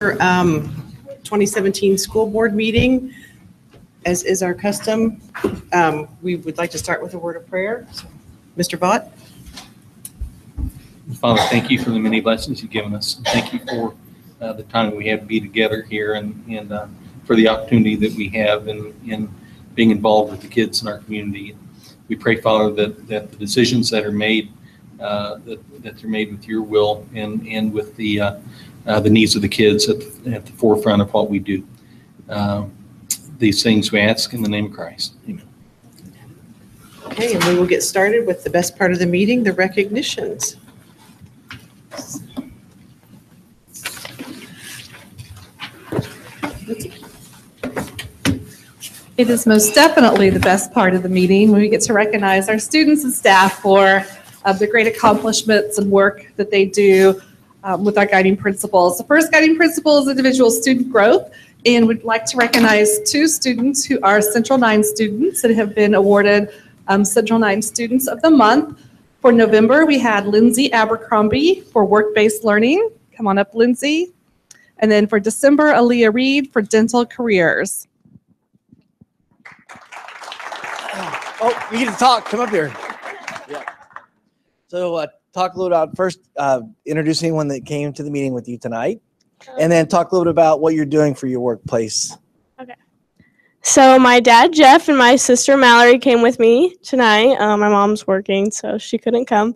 2017 school board meeting. As is our custom, we would like to start with a word of prayer. Mr. Vaught. Father, thank you for the many blessings you've given us. Thank you for the time we have to be together here and for the opportunity that we have in being involved with the kids in our community. We pray, Father, that the decisions that are made, that they're made with your will and with the needs of the kids at the forefront of what we do. These things we ask in the name of Christ. Amen. Okay, and we will get started with the best part of the meeting, the recognitions. It is most definitely the best part of the meeting when we get to recognize our students and staff for the great accomplishments and work that they do with our guiding principles. The first guiding principle is individual student growth, and we'd like to recognize two students who are Central 9 students that have been awarded Central 9 Students of the Month. For November, we had Lindsay Abercrombie for work-based learning. Come on up, Lindsay. And then for December, Aaliyah Reed for dental careers. Oh, you get to talk. Come up here. Yeah. So talk a little about first, introduce anyone that came to the meeting with you tonight, and then talk a little bit about what you're doing for your workplace. Okay. So my dad, Jeff, and my sister, Mallory, came with me tonight. My mom's working, so she couldn't come.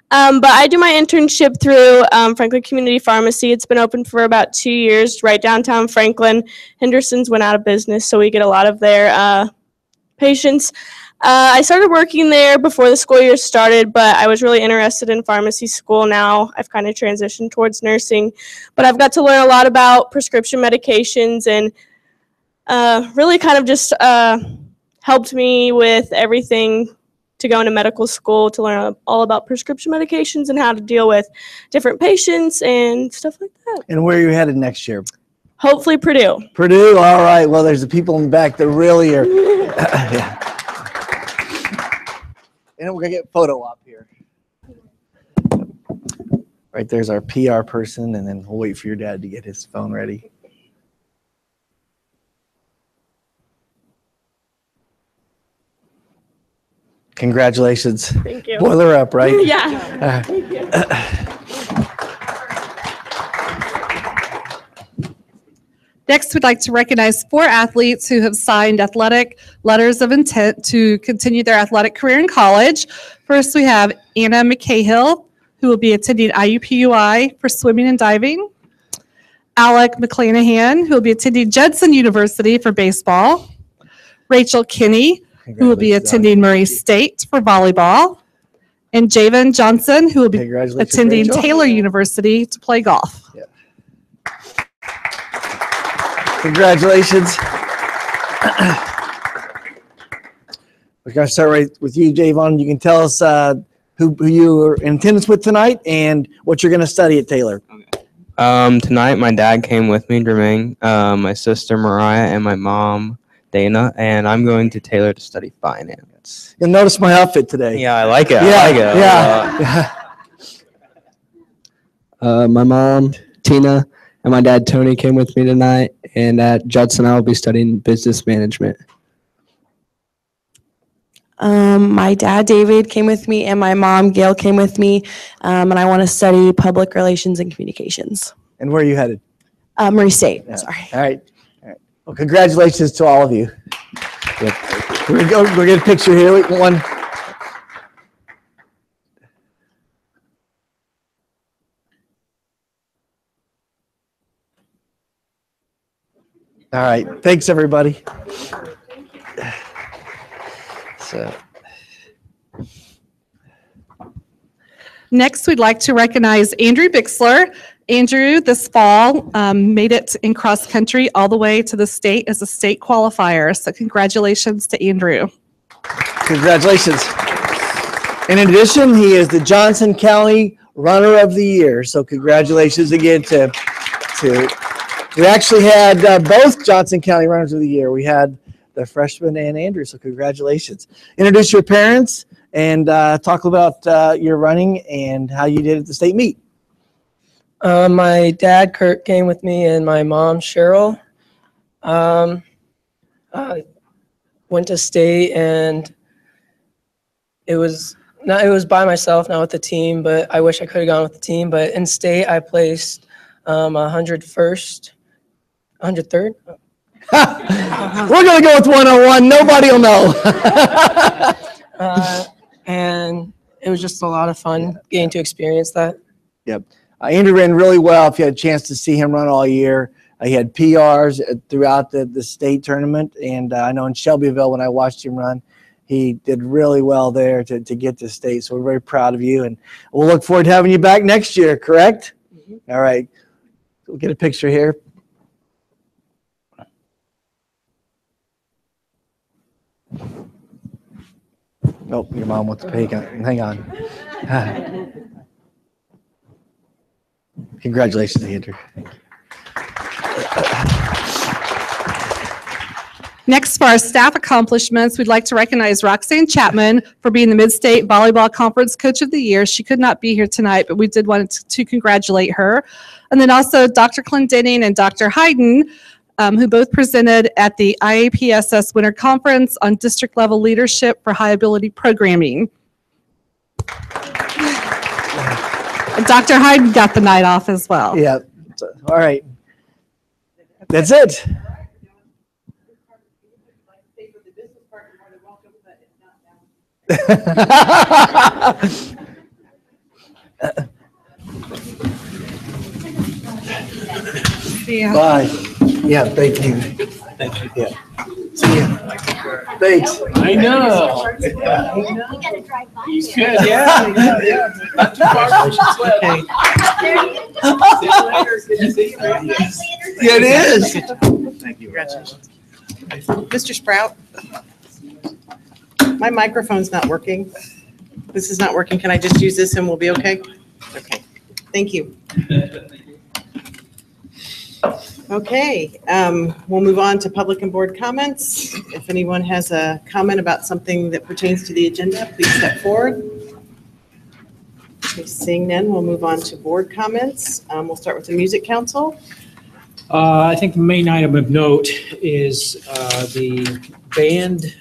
But I do my internship through Franklin Community Pharmacy. It's been open for about 2 years, right downtown Franklin. Henderson's went out of business, so we get a lot of their patients. I started working there before the school year started, but I was really interested in pharmacy school. Now I've kind of transitioned towards nursing, but I've got to learn a lot about prescription medications and really kind of just helped me with everything to go into medical school, to learn all about prescription medications and how to deal with different patients and stuff like that. And where are you headed next year? Hopefully Purdue. Purdue, all right. Well, there's the people in the back that really are. Yeah. And we're going to get a photo op here. Right there's our PR person, and then we'll wait for your dad to get his phone ready. Congratulations. Thank you. Boiler up, right? Yeah. Thank you. Next, we'd like to recognize 4 athletes who have signed athletic letters of intent to continue their athletic career in college. First, we have Anna McCahill, who will be attending IUPUI for swimming and diving. Alec McClanahan, who will be attending Judson University for baseball. Rachel Kinney, who will be attending Murray State for volleyball. And Javen Johnson, who will be attending Rachel. Taylor University to play golf. Yeah. Congratulations. We're going to start right with you, Javon. You can tell us who you were in attendance with tonight and what you're going to study at Taylor. Okay. Tonight, my dad came with me, Jermaine, my sister, Mariah, and my mom, Dana, and I'm going to Taylor to study finance. You'll notice my outfit today. Yeah, I like it. Yeah, I like it. Yeah. My mom, Tina, and my dad, Tony, came with me tonight. And at Judson, I will be studying business management. My dad, David, came with me, and my mom, Gail, came with me. And I want to study public relations and communications. And where are you headed? Murray State. Yeah. Sorry. All right. All right. Well, congratulations to all of you. Yep. We'll get a picture here. One. All right. Thanks, everybody. So. Next, we'd like to recognize Andrew Bixler. Andrew, this fall, made it in cross country all the way to the state as a state qualifier. So congratulations to Andrew. Congratulations. In addition, he is the Johnson County Runner of the Year. So congratulations again to we actually had both Johnson County Runners of the Year. We had the freshman and Andrew, so congratulations. Introduce your parents and talk about your running and how you did at the state meet. My dad, Kurt, came with me, and my mom, Cheryl. Went to state, and it was by myself, not with the team, but I wish I could have gone with the team. But in state, I placed 101st, 103rd. We're going to go with 101. Nobody will know. And it was just a lot of fun getting to experience that. Yep. Andrew ran really well. If you had a chance to see him run all year, he had PRs throughout the state tournament. And I know in Shelbyville, when I watched him run, he did really well there to get to state. So we're very proud of you. And we'll look forward to having you back next year, correct? Mm-hmm. All right. We'll get a picture here. Oh, your mom wants to pay. Hang on. Congratulations, Andrew. Next, for our staff accomplishments, we'd like to recognize Roxanne Chapman for being the Mid-State Volleyball Conference Coach of the Year. She could not be here tonight, but we did want to congratulate her. And then also Dr. Clendenning and Dr. Hayden, who both presented at the IAPSS Winter Conference on district level leadership for high ability programming. And Dr. Hayden got the night off as well. Yeah. All right. That's it. Yeah. Bye. Yeah, thank you. Thank you. Yeah. See ya. Thanks. I know. We gotta drive by. He's good, yeah. Not too far from Okay. Yeah, it is. Thank you. Congratulations. Mr. Sprout, my microphone's not working. This is not working. Can I just use this and we'll be okay? Okay. Thank you. Okay, we'll move on to public and board comments. If anyone has a comment about something that pertains to the agenda, please step forward. Okay, seeing none, we'll move on to board comments. We'll start with the Music Council. I think the main item of note is the band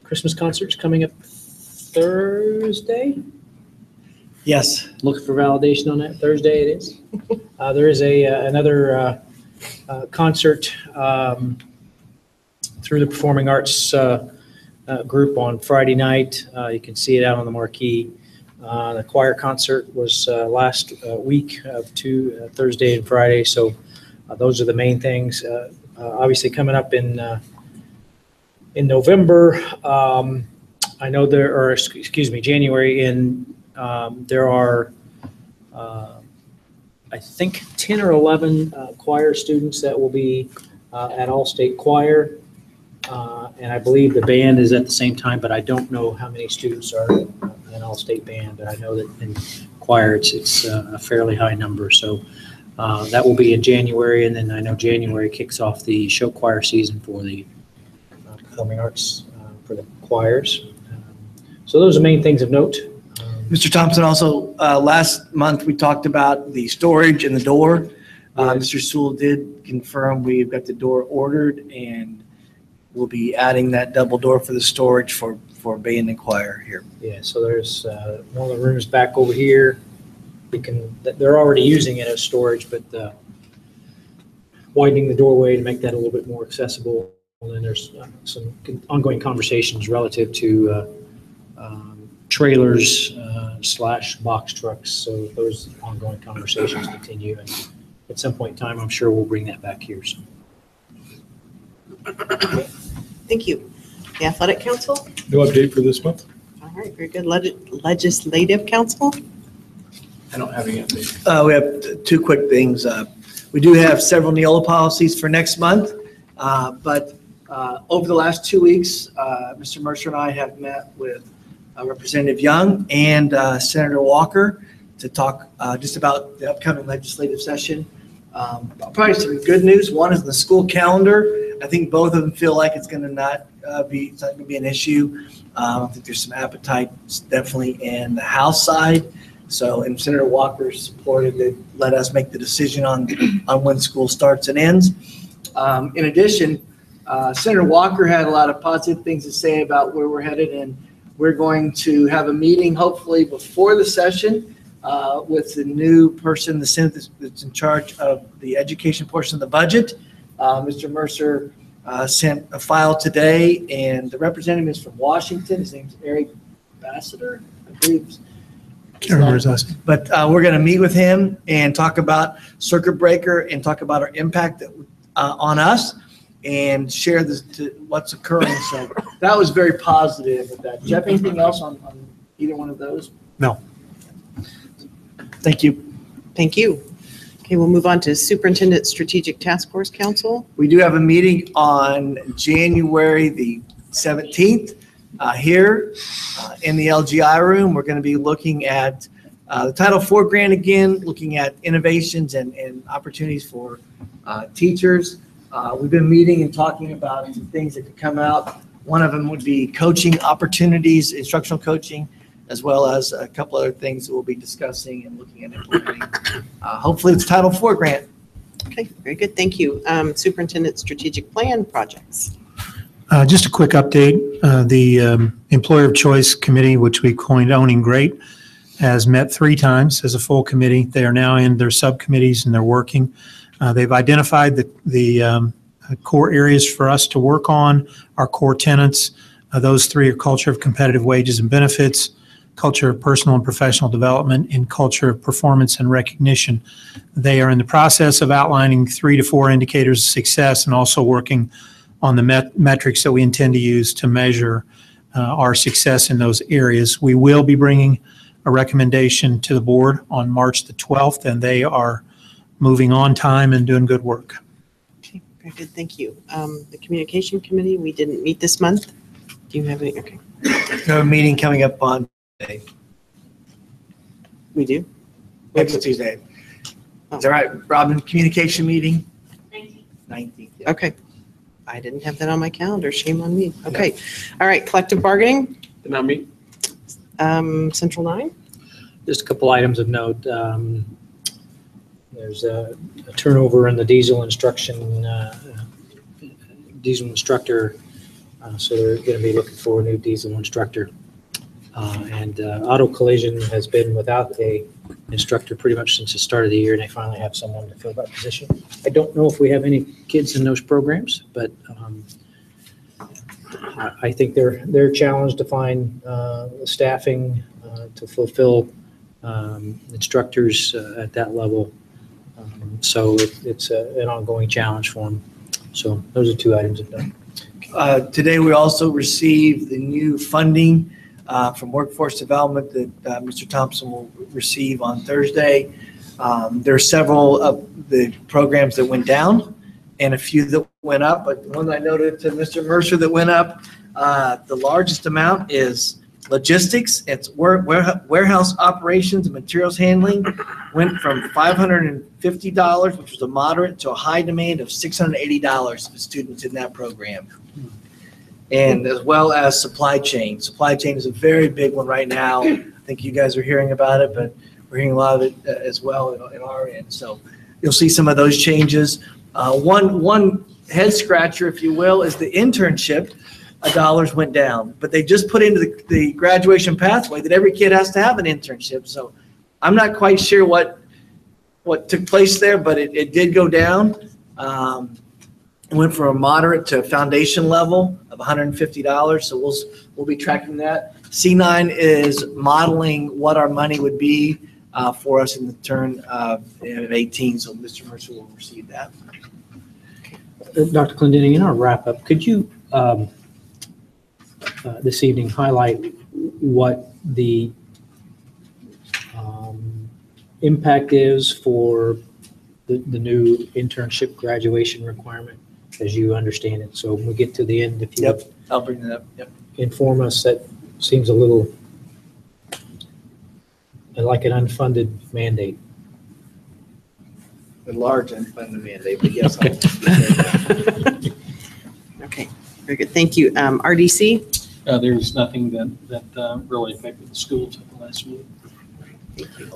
Christmas concert's coming up Thursday. Yes. Looking for validation on that. Thursday it is. There is another concert through the Performing Arts group on Friday night. You can see it out on the marquee. The choir concert was last week of Thursday and Friday. So those are the main things. Obviously coming up in November. I know there are, January, and there are, I think, 10 or 11 choir students that will be at All-State Choir. And I believe the band is at the same time, but I don't know how many students are in All-State band. But I know that in choir it's a fairly high number. So that will be in January. And then I know January kicks off the show choir season for the Performing Arts for the choirs. So those are main things of note. Mr. Thompson, also last month we talked about the storage and the door. Mr. Sewell did confirm we've got the door ordered, and we'll be adding that double door for the storage for band and choir here. Yeah, so there's one of the rooms back over here. They're already using it as storage, but widening the doorway to make that a little bit more accessible. And then there's some ongoing conversations relative to trailers / box trucks. So those ongoing conversations continue. And at some point in time, I'm sure we'll bring that back here. So. Thank you. The Athletic Council? No update for this month. All right, very good. Legislative Council? I don't have any update. We have two quick things. We do have several Neola policies for next month, but over the last 2 weeks, Mr. Mercer and I have met with Representative Young and Senator Walker to talk just about the upcoming legislative session. Probably some good news. One is the school calendar. I think both of them feel like it's going to not be an issue. I think there's some appetite definitely in the House side So, and Senator Walker supported it, let us make the decision on when school starts and ends. In addition, Senator Walker had a lot of positive things to say about where we're headed, and we're going to have a meeting hopefully before the session with the new person, the Senate that's in charge of the education portion of the budget. Mr. Mercer sent a file today, and the representative is from Washington. His name's Eric Bassiter, I believe. Can't remember his last name. But we're going to meet with him and talk about circuit breaker and talk about our impact on us and share what's occurring. So that was very positive with that. Do you have anything else on either one of those? No. Thank you. Thank you. Okay, we'll move on to Superintendent Strategic Task Force Council. We do have a meeting on January the 17th here in the LGI room. We're going to be looking at the Title IV grant again, looking at innovations and opportunities for teachers. We've been meeting and talking about some things that could come out. One of them would be coaching opportunities, instructional coaching, as well as a couple other things that we'll be discussing and looking at implementing. Hopefully it's Title IV grant. Okay, very good. Thank you. Superintendent Strategic Plan Projects. Just a quick update. The Employer of Choice Committee, which we coined Owning Great, has met 3 times as a full committee. They are now in their subcommittees and they're working. They've identified the core areas for us to work on, our core tenets. Those 3 are culture of competitive wages and benefits, culture of personal and professional development, and culture of performance and recognition. They are in the process of outlining 3 to 4 indicators of success and also working on the metrics that we intend to use to measure our success in those areas. We will be bringing a recommendation to the board on March the 12th, and they are moving on time and doing good work. Okay, very good. Thank you. The Communication Committee, we didn't meet this month. Do you have any? Okay. We have a meeting coming up on Tuesday. We do? Next Tuesday. Is that right, Robin? Communication meeting? 19th. Yeah. Okay. I didn't have that on my calendar. Shame on me. Okay. No. All right. Collective bargaining. Did not meet. Central 9. Just a couple items of note. There's a turnover in the diesel instructor. So they're going to be looking for a new diesel instructor. And Auto Collision has been without a instructor pretty much since the start of the year, and they finally have someone to fill that position. I don't know if we have any kids in those programs, but I think they're challenged to find staffing to fulfill instructors at that level. So it's an ongoing challenge for them. So those are 2 items of note. Today we also received the new funding from Workforce Development that Mr. Thompson will receive on Thursday. There are several of the programs that went down and a few that went up, but the one I noted to Mr. Mercer that went up, the largest amount is logistics. It's warehouse operations and materials handling went from $550, which was a moderate, to a high demand of $680 for students in that program. And as well as supply chain. Supply chain is a very big one right now. I think you guys are hearing about it, but we're hearing a lot of it as well in our end. So you'll see some of those changes. One head scratcher, if you will, is the internship dollars went down, but they just put into the graduation pathway that every kid has to have an internship. So I'm not quite sure what took place there, but it did go down. It went from a moderate to a foundation level of $150. So we'll be tracking that. C9 is modeling what our money would be for us in the turn of 18. So Mr. Mercer will receive that. Dr. Clendenning, in our wrap up, could you this evening highlight what the impact is for the new internship graduation requirement as you understand it? So when we get to the end, if you I'll bring that up. Yep. Inform us. That seems a little like an unfunded mandate. A large unfunded mandate, but yes. Okay, very good. Thank you. RDC? There's nothing that really affected the schools at the last week.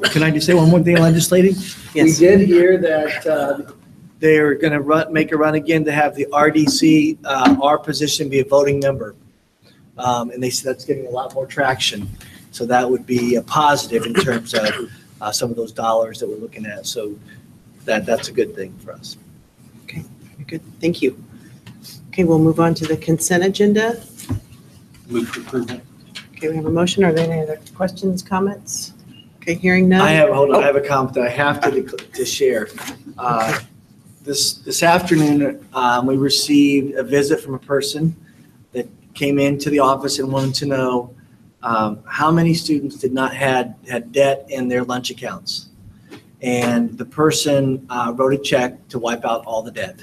Can I just say one more thing, legislating? We Yes. did hear that they're going to make a run again to have the RDC, our position, be a voting member. And they said that's getting a lot more traction. So that would be a positive in terms of some of those dollars that we're looking at. So that's a good thing for us. Okay, very good. Thank you. Okay, we'll move on to the consent agenda. Move to approval. Okay, we have a motion. Are there any other questions, comments? Okay, hearing none. Hold on, I have a comment that I have to share. This afternoon, we received a visit from a person that came into the office and wanted to know how many students did not had debt in their lunch accounts. And the person wrote a check to wipe out all the debt.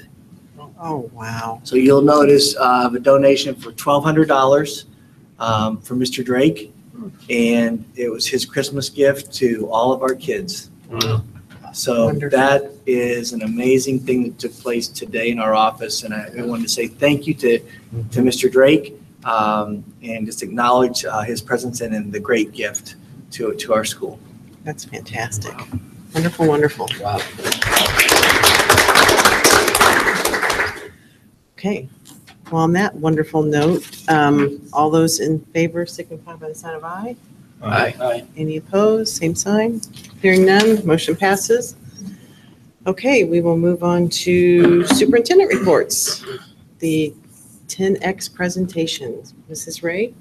Oh, wow. So you'll notice a donation for $1,200 from Mr. Drake. And it was his Christmas gift to all of our kids. Wow. So Wonderful. that is an amazing thing that took place today in our office. And I wanted to say thank you to Mr. Drake and just acknowledge his presence and the great gift to our school. That's fantastic. Wonderful, wonderful. Wow. Okay. Well, on that wonderful note, all those in favor signify by the sign of aye. Aye. Any opposed? Same sign. Hearing none, motion passes. Okay, we will move on to superintendent reports. The 10X presentations. Mrs. Ray?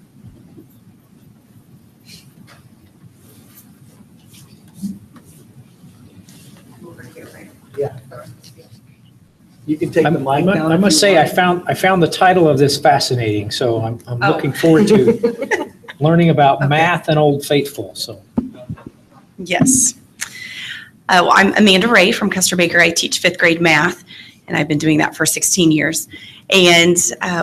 You can take the mic down. I must say, I found the title of this fascinating, so I'm looking forward to learning about math and Old Faithful, so. Yes. Well, I'm Amanda Ray from Custer Baker. I teach 5th grade math, and I've been doing that for 16 years. And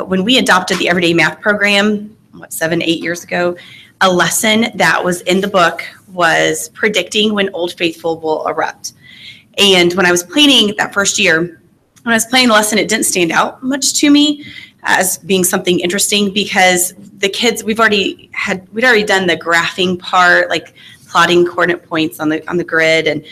when we adopted the Everyday Math program, 7, 8 years ago, a lesson that was in the book was predicting when Old Faithful will erupt. And when I was planning that first year, when I was planning the lesson, it didn't stand out much to me as being something interesting because the kids, we'd already done the graphing part, like plotting coordinate points on the grid and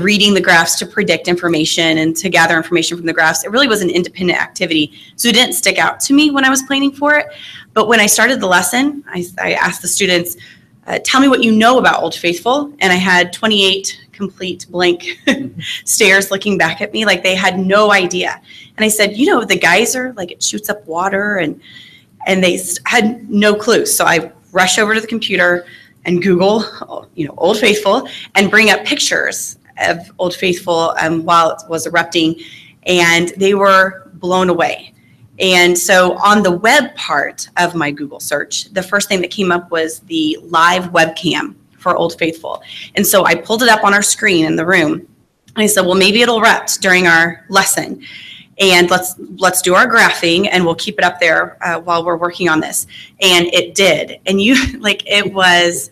reading the graphs to predict information and to gather information from the graphs. It really was an independent activity. So it didn't stick out to me when I was planning for it. But when I started the lesson, I asked the students, tell me what you know about Old Faithful. And I had 28 complete blank stares looking back at me like they had no idea. And I said, the geyser, like it shoots up water, and they had no clue. So I rush over to the computer and Google, Old Faithful, and bring up pictures of Old Faithful while it was erupting, and they were blown away. And so on the web part of my Google search, the first thing that came up was the live webcam for Old Faithful. And so I pulled it up on our screen in the room, and I said, well, maybe it'll erupt during our lesson. And let's do our graphing, and we'll keep it up there while we're working on this. And it did. And it's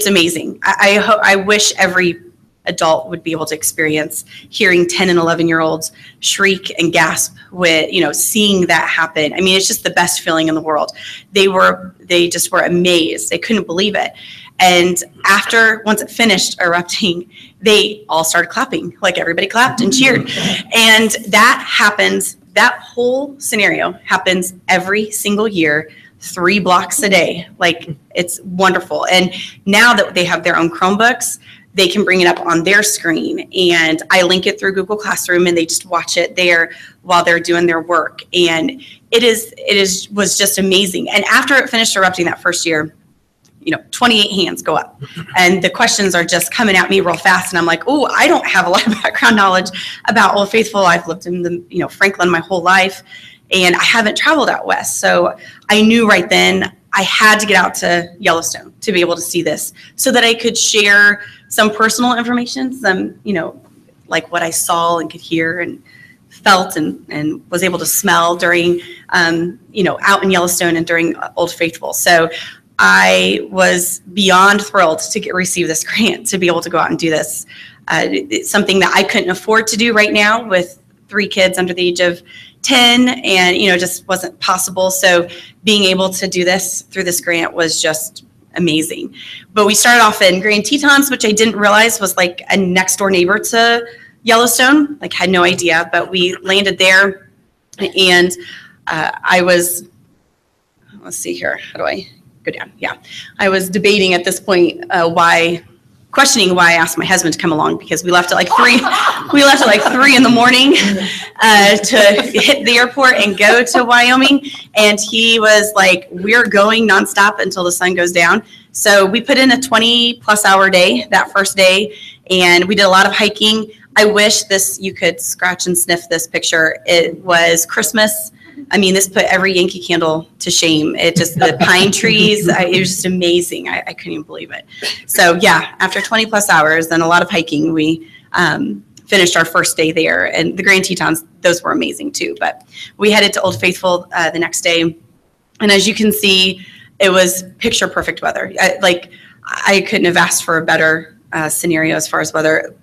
amazing. I wish every adult would be able to experience hearing 10 and 11-year-olds shriek and gasp with, seeing that happen. I mean, it's just the best feeling in the world. They just were amazed. They couldn't believe it. And once it finished erupting, they all started clapping, like everybody clapped and cheered. And that whole scenario happens every single year, 3 blocks a day. Like, it's wonderful. And now that they have their own Chromebooks, they can bring it up on their screen, and I link it through Google Classroom, and they just watch it there while they're doing their work. And it was just amazing. And after it finished erupting that first year, 28 hands go up, and the questions are just coming at me real fast. And I'm like, oh, I don't have a lot of background knowledge about Old Faithful. I've lived in Franklin my whole life, and I haven't traveled out west. So I knew right then I had to get out to Yellowstone to be able to see this, so that I could share some personal information, like what I saw and could hear and felt and was able to smell during, out in Yellowstone and during Old Faithful. So I was beyond thrilled to receive this grant, to be able to go out and do this. It's something that I couldn't afford to do right now with 3 kids under the age of 10, and just wasn't possible. So being able to do this through this grant was just amazing. But we started off in Grand Tetons, which I didn't realize was like a next door neighbor to Yellowstone. Like, had no idea, but we landed there, and I was, let's see here, how do I go down? Yeah, I was debating at this point questioning why I asked my husband to come along, because we left at like 3 in the morning to hit the airport and go to Wyoming. And he was like, we're going nonstop until the sun goes down. So we put in a 20+ hour day that first day, and we did a lot of hiking. I wish you could scratch and sniff this picture. It was Christmas. I mean, this put every Yankee Candle to shame. The pine trees, it was just amazing. I couldn't even believe it. So yeah, after 20+ hours and a lot of hiking, we finished our first day there. And the Grand Tetons, those were amazing too. But we headed to Old Faithful the next day. And as you can see, it was picture perfect weather. I couldn't have asked for a better scenario as far as weather.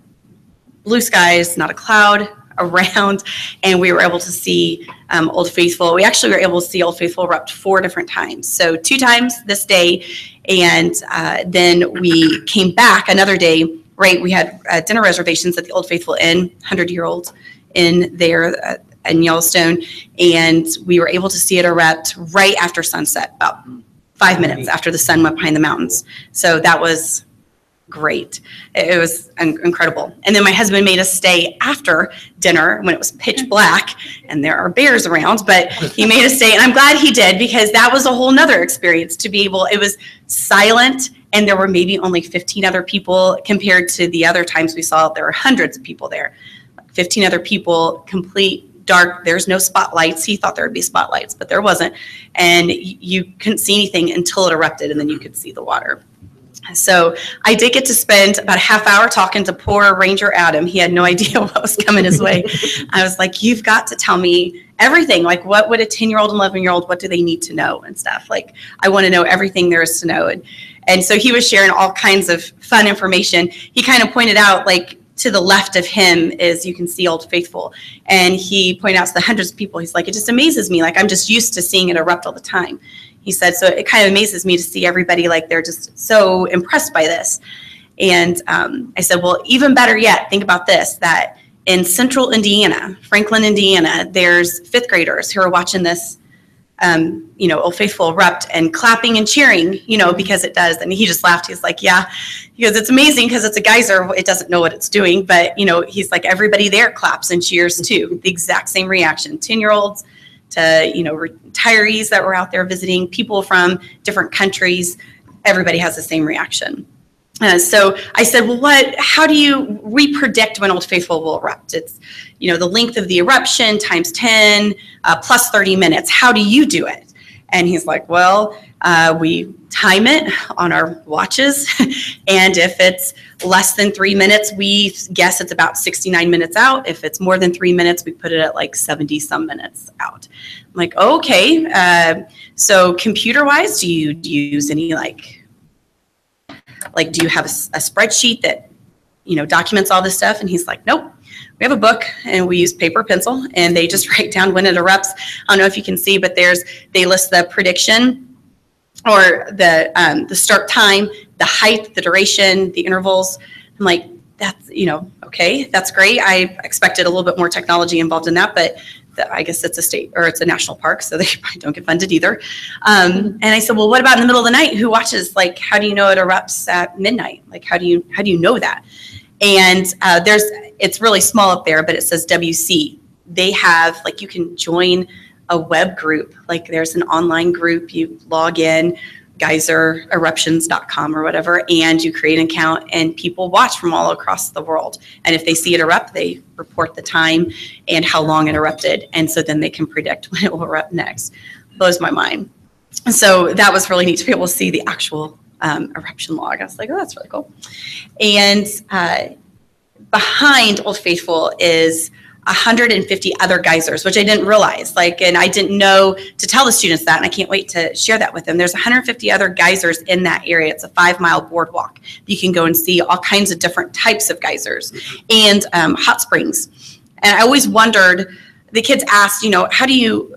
Blue skies, not a cloud around, and we were able to see Old Faithful. We actually were able to see Old Faithful erupt 4 different times. So 2 times this day, and then we came back another day, right? We had dinner reservations at the Old Faithful Inn, 100-year-old inn there in Yellowstone, and we were able to see it erupt right after sunset, about 5 minutes after the sun went behind the mountains. So that was great. It was incredible. And then my husband made us stay after dinner when it was pitch black and there are bears around, but he made us stay, and I'm glad he did, because that was a whole nother experience to be able, it was silent, and there were maybe only 15 other people compared to the other times we saw there were hundreds of people there. 15 other people, complete dark, there's no spotlights. He thought there would be spotlights, but there wasn't. And you couldn't see anything until it erupted, and then you could see the water. So I did get to spend about a half hour talking to poor Ranger Adam. He had no idea what was coming his way. I was like, you've got to tell me everything. Like, what would a 10-year-old and 11-year-old, what do they need to know and stuff? Like, I want to know everything there is to know. And so he was sharing all kinds of fun information. He kind of pointed out, like, to the left of him is, you can see Old Faithful. And he pointed out to the hundreds of people, he's like, it just amazes me. Like, I'm just used to seeing it erupt all the time. He said, so it kind of amazes me to see everybody, like, they're just so impressed by this. And I said, well, even better yet, think about this, that in central Indiana, Franklin, Indiana, there's 5th graders who are watching this, Old Faithful erupt and clapping and cheering, because it does. And he just laughed. He's like, yeah, he goes, it's amazing because it's a geyser. It doesn't know what it's doing. But, he's like, everybody there claps and cheers too. The exact same reaction. 10-year-olds to, retirees that were out there visiting, people from different countries, everybody has the same reaction. So I said, well, how do we predict when Old Faithful will erupt? It's, the length of the eruption times 10 plus 30 minutes. How do you do it? And he's like, well, we time it on our watches. And if it's less than 3 minutes, we guess it's about 69 minutes out. If it's more than 3 minutes, we put it at like 70 some minutes out. I'm like, okay. So computer wise, do you use any do you have a spreadsheet that, documents all this stuff? And he's like, nope. We have a book and we use paper, pencil, and they just write down when it erupts. I don't know if you can see, but they list the prediction or the start time, the height, the duration, the intervals. I'm like, that's, okay, that's great. I expected a little bit more technology involved in that, but I guess it's a state or it's a national park, so they probably don't get funded either. And I said, well, what about in the middle of the night? Who watches? Like, how do you know it erupts at midnight? Like, how do you know that? And it's really small up there, but it says WC. They have, like, you can join a web group. Like, there's an online group. You log in, geysereruptions.com or whatever, and you create an account, and people watch from all across the world. And if they see it erupt, they report the time and how long it erupted. And so then they can predict when it will erupt next. Blows my mind. So that was really neat to be able to see the actual eruption log. I was like, oh, that's really cool. And behind Old Faithful is 150 other geysers, which I didn't realize, and I didn't know to tell the students that, and I can't wait to share that with them. There's 150 other geysers in that area. It's a 5-mile boardwalk. You can go and see all kinds of different types of geysers and hot springs. And I always wondered, the kids asked, how do you,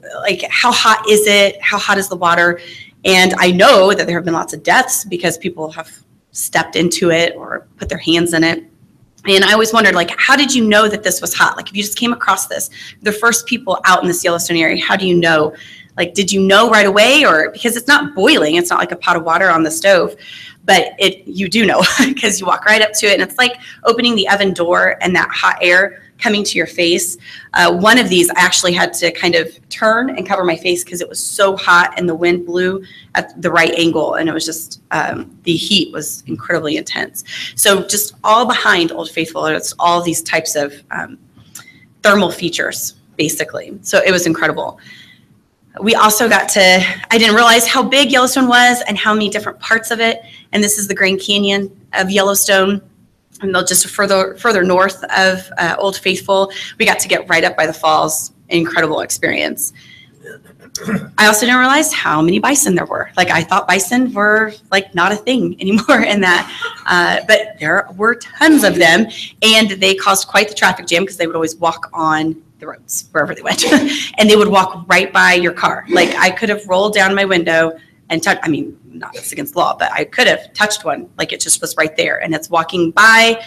how hot is it? How hot is the water? And I know that there have been lots of deaths because people have stepped into it or put their hands in it. And I always wondered, like, how did you know that this was hot? Like, if you just came across this, the first people out in this Yellowstone area, how do you know? Like, did you know right away? Or because it's not boiling, it's not like a pot of water on the stove, but you do know because you walk right up to it. And it's like opening the oven door and that hot air coming to your face. One of these, I actually had to kind of turn and cover my face because it was so hot and the wind blew at the right angle. And it was just, the heat was incredibly intense. So just all behind Old Faithful, it's all these types of thermal features, basically. So it was incredible. We also got to, I didn't realize how big Yellowstone was and how many different parts of it. And this is the Grand Canyon of Yellowstone. And they'll just further north of Old Faithful. We got to get right up by the falls. Incredible experience. I also didn't realize how many bison there were. Like, I thought bison were like not a thing anymore in that, but there were tons of them, and they caused quite the traffic jam because they would always walk on the roads wherever they went, and they would walk right by your car. Like, I could have rolled down my window and touch. I mean, not that's against the law, but I could have touched one. Like, it just was right there, and it's walking by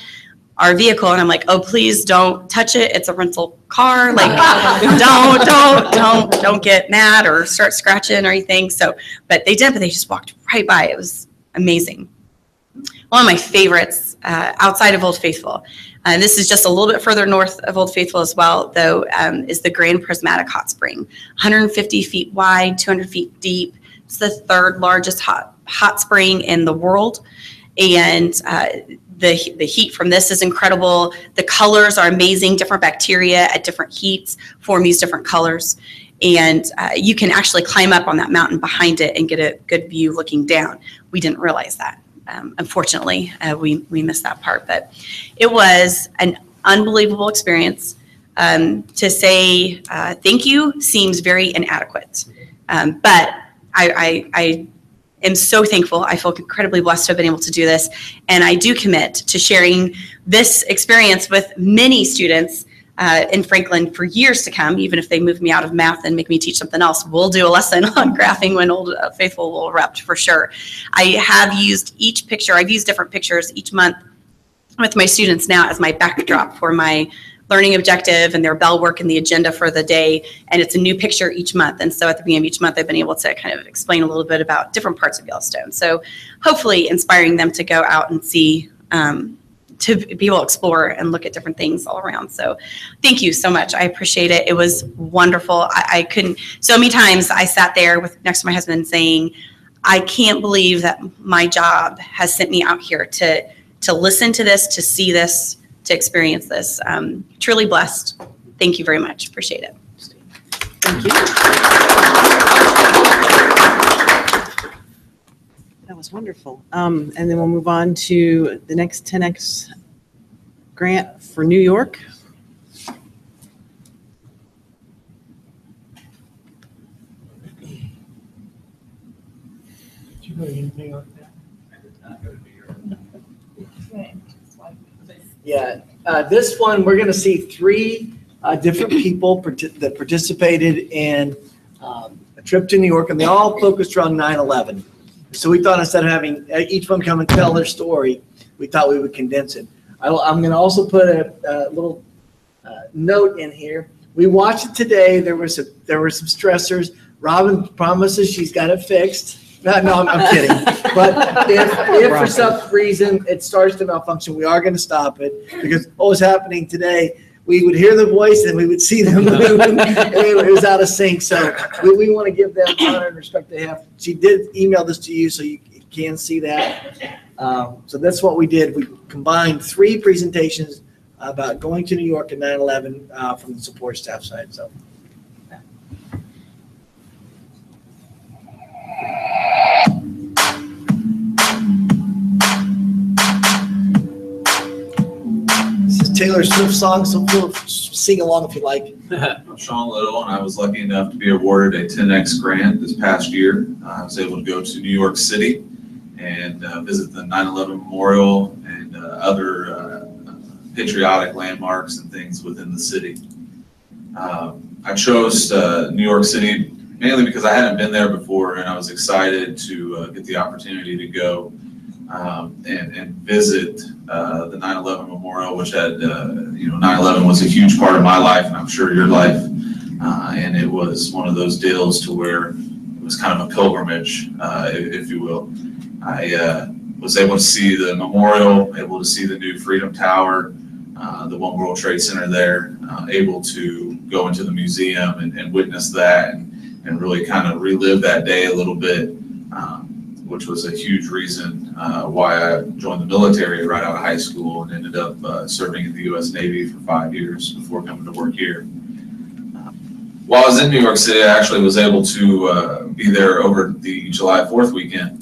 our vehicle, and I'm like, oh, please don't touch it. It's a rental car. Like, don't get mad or start scratching or anything. So, but they did, but they just walked right by. It was amazing. One of my favorites outside of Old Faithful, and this is just a little bit further north of Old Faithful as well, though, is the Grand Prismatic Hot Spring. 150 feet wide, 200 feet deep. It's the third largest hot spring in the world. And the heat from this is incredible. The colors are amazing. Different bacteria at different heats form these different colors. And you can actually climb up on that mountain behind it and get a good view looking down. We didn't realize that. Unfortunately, we missed that part. But it was an unbelievable experience. To say thank you seems very inadequate. But I am so thankful. I feel incredibly blessed to have been able to do this. And I do commit to sharing this experience with many students in Franklin for years to come. Even if they move me out of math and make me teach something else, we'll do a lesson on graphing when Old Faithful will erupt for sure. I have used each picture. I've used different pictures each month with my students now as my backdrop for my learning objective and their bell work and the agenda for the day. And it's a new picture each month. And so at the beginning of each month, I've been able to kind of explain a little bit about different parts of Yellowstone. So hopefully inspiring them to go out and see, to be able to explore and look at different things all around. So thank you so much. I appreciate it. It was wonderful. I couldn't, so many times I sat there next to my husband saying, I can't believe that my job has sent me out here to listen to this, to see this, to experience this. Truly blessed. Thank you very much. Appreciate it. Thank you. That was wonderful. And then we'll move on to the next 10X grant for New York. Did you go to anything like that? I did not go to New York. Yeah, this one, we're going to see three different people that participated in a trip to New York, and they all focused around 9/11. So we thought instead of having each one come and tell their story, we thought we would condense it. I'm going to also put a little note in here. We watched it today. There were some stressors. Robin promises she's got it fixed. No, I'm kidding. But if for some reason it starts to malfunction, we are going to stop it, because what was happening today, we would hear the voice and we would see them moving, and it was out of sync. So we want to give them honor and respect they have. She did email this to you, so you can see that. So that's what we did. We combined three presentations about going to New York at 9/11 from the support staff side. So. This is Taylor Swift's song, so sing along if you like. I'm Sean Little, and I was lucky enough to be awarded a 10X grant this past year. I was able to go to New York City and visit the 9/11 Memorial and other patriotic landmarks and things within the city. I chose New York City mainly because I hadn't been there before, and I was excited to get the opportunity to go and visit the 9/11 memorial, which had, 9/11 was a huge part of my life, and I'm sure your life. And it was one of those deals to where it was kind of a pilgrimage, if you will. I was able to see the memorial, able to see the new Freedom Tower, the One World Trade Center there, able to go into the museum and witness that and really kind of relive that day a little bit, which was a huge reason why I joined the military right out of high school and ended up serving in the U.S. Navy for 5 years before coming to work here. While I was in New York City, I actually was able to be there over the July 4th weekend.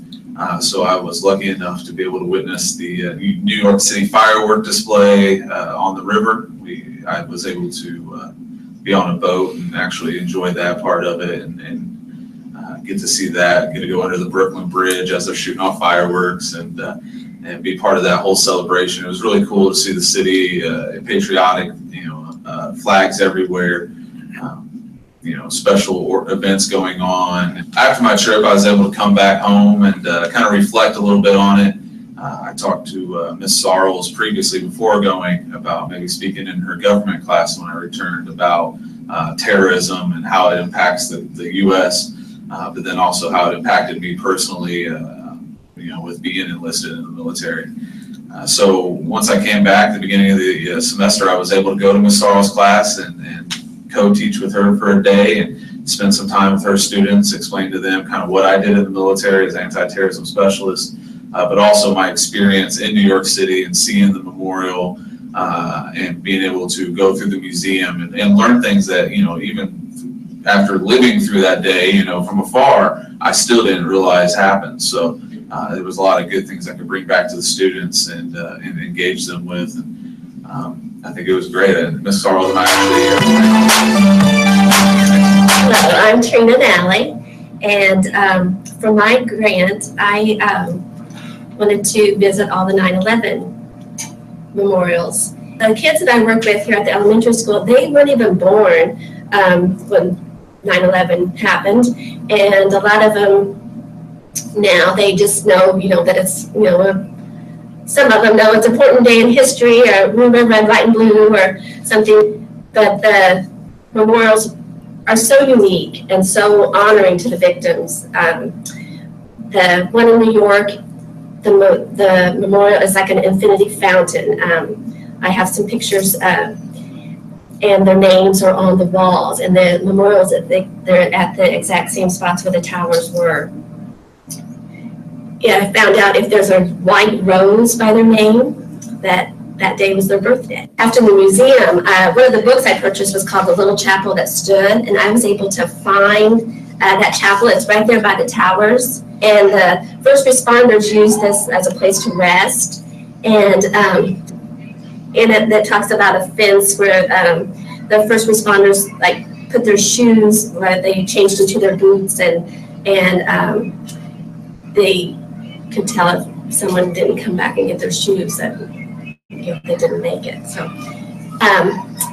So I was lucky enough to be able to witness the New York City firework display on the river. I was able to be on a boat and actually enjoy that part of it and get to see that, get to go under the Brooklyn Bridge as they're shooting off fireworks and be part of that whole celebration. It was really cool to see the city, patriotic, flags everywhere. Special events going on. After my trip, I was able to come back home and kind of reflect a little bit on it. I talked to Ms. Sarles previously before going about maybe speaking in her government class when I returned about terrorism and how it impacts the U.S., but then also how it impacted me personally, with being enlisted in the military. So once I came back at the beginning of the semester, I was able to go to Ms. Sarles' class and co-teach with her for a day and spend some time with her students, explain to them kind of what I did in the military as anti-terrorism specialist, but also my experience in New York City and seeing the memorial and being able to go through the museum and learn things that, even after living through that day, from afar, I still didn't realize happened. So there was a lot of good things I could bring back to the students and engage them with. I think it was great. And Ms. Sarles and I actually. Hello, I'm Trina Nally, and for my grant, I wanted to visit all the 9/11 memorials. The kids that I work with here at the elementary school, they weren't even born when 9/11 happened, and a lot of them now they just know, that it's, some of them know it's an important day in history, or remember red, white, and blue, or something. But the memorials are so unique and so honoring to the victims. The one in New York, the memorial is like an infinity fountain. I have some pictures, and their names are on the walls, and the memorials they're at the exact same spots where the towers were. Yeah, I found out if there's a white rose by their name, that day was their birthday. After the museum, one of the books I purchased was called The Little Chapel That Stood, and I was able to find that chapel. It's right there by the towers, and the first responders used this as a place to rest, and in it that talks about a fence where the first responders put their shoes, where they changed into their boots, and they could tell if someone didn't come back and get their shoes that they didn't make it. So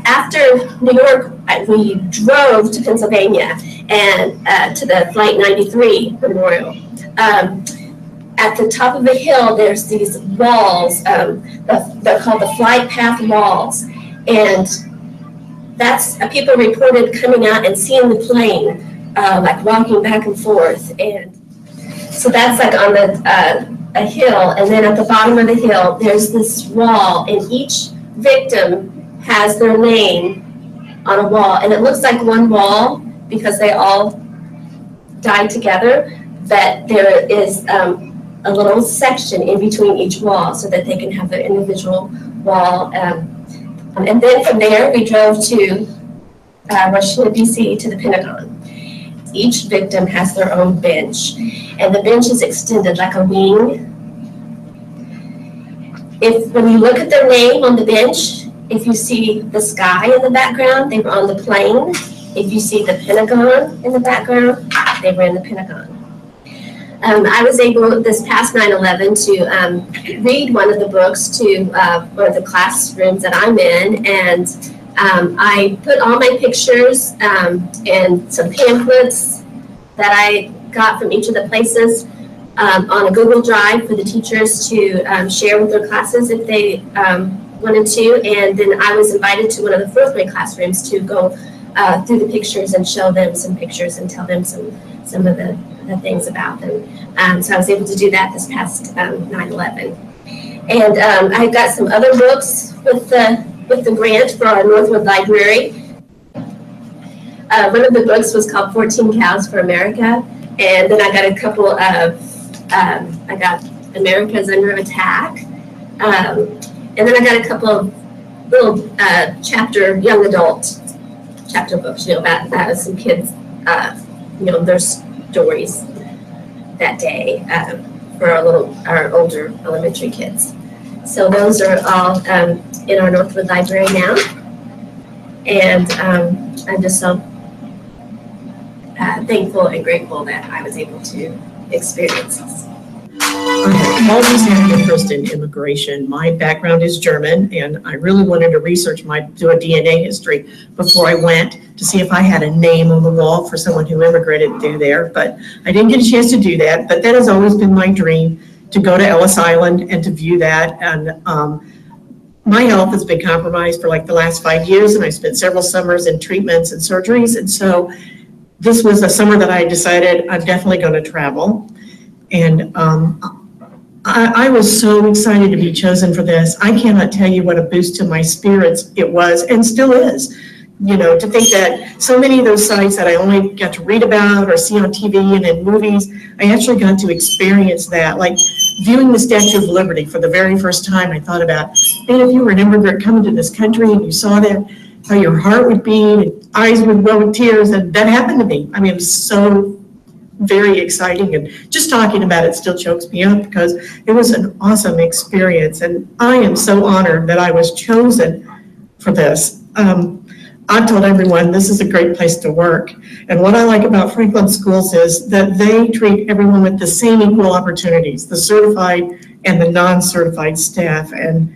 after New York, we drove to Pennsylvania and to the Flight 93 Memorial. At the top of the hill, there's these walls. They're called the flight path walls, and that's people reported coming out and seeing the plane, walking back and forth. And so that's on a hill, and then at the bottom of the hill, there's this wall, and each victim has their name on a wall, and it looks like one wall because they all died together, but there is a little section in between each wall so that they can have their individual wall. And then from there, we drove to Washington, D.C. to the Pentagon. Each victim has their own bench, and the bench is extended like a wing. When you look at their name on the bench, if you see the sky in the background, they were on the plane. If you see the Pentagon in the background, they were in the Pentagon. I was able this past 9/11 to read one of the books to one of the classrooms that I'm in, and I put all my pictures and some pamphlets that I got from each of the places on a Google Drive for the teachers to share with their classes if they wanted to. And then I was invited to one of the fourth grade classrooms to go through the pictures and show them some pictures and tell them some of the things about them. So I was able to do that this past 9/11. And I got some other books with the grant for our Northwood Library. One of the books was called 14 Cows for America. And then I got a couple of, I got America's Under Attack. And then I got a couple of little young adult chapter books, about some kids, their stories that day for our older elementary kids. So those are all in our Northwood Library now. And I'm just so thankful and grateful that I was able to experience this. I've always had an interest in immigration. My background is German, and I really wanted to do a DNA history before I went to see if I had a name on the wall for someone who immigrated through there, but I didn't get a chance to do that. But that has always been my dream, to go to Ellis Island and to view that. And my health has been compromised for like the last 5 years, and I spent several summers in treatments and surgeries. And so this was a summer that I decided I'm definitely going to travel. And I was so excited to be chosen for this. I cannot tell you what a boost to my spirits it was, and still is. To think that so many of those sites that I only got to read about or see on TV and in movies, I actually got to experience that. Like viewing the Statue of Liberty for the very first time, I thought about, man, if you were an immigrant coming to this country and you saw that, how your heart would beat and eyes would well with tears, and that happened to me. I mean, it was so very exciting, and just talking about it still chokes me up because it was an awesome experience, and I am so honored that I was chosen for this. I've told everyone this is a great place to work, and what I like about Franklin Schools is that they treat everyone with the same equal opportunities, the certified and the non-certified staff, and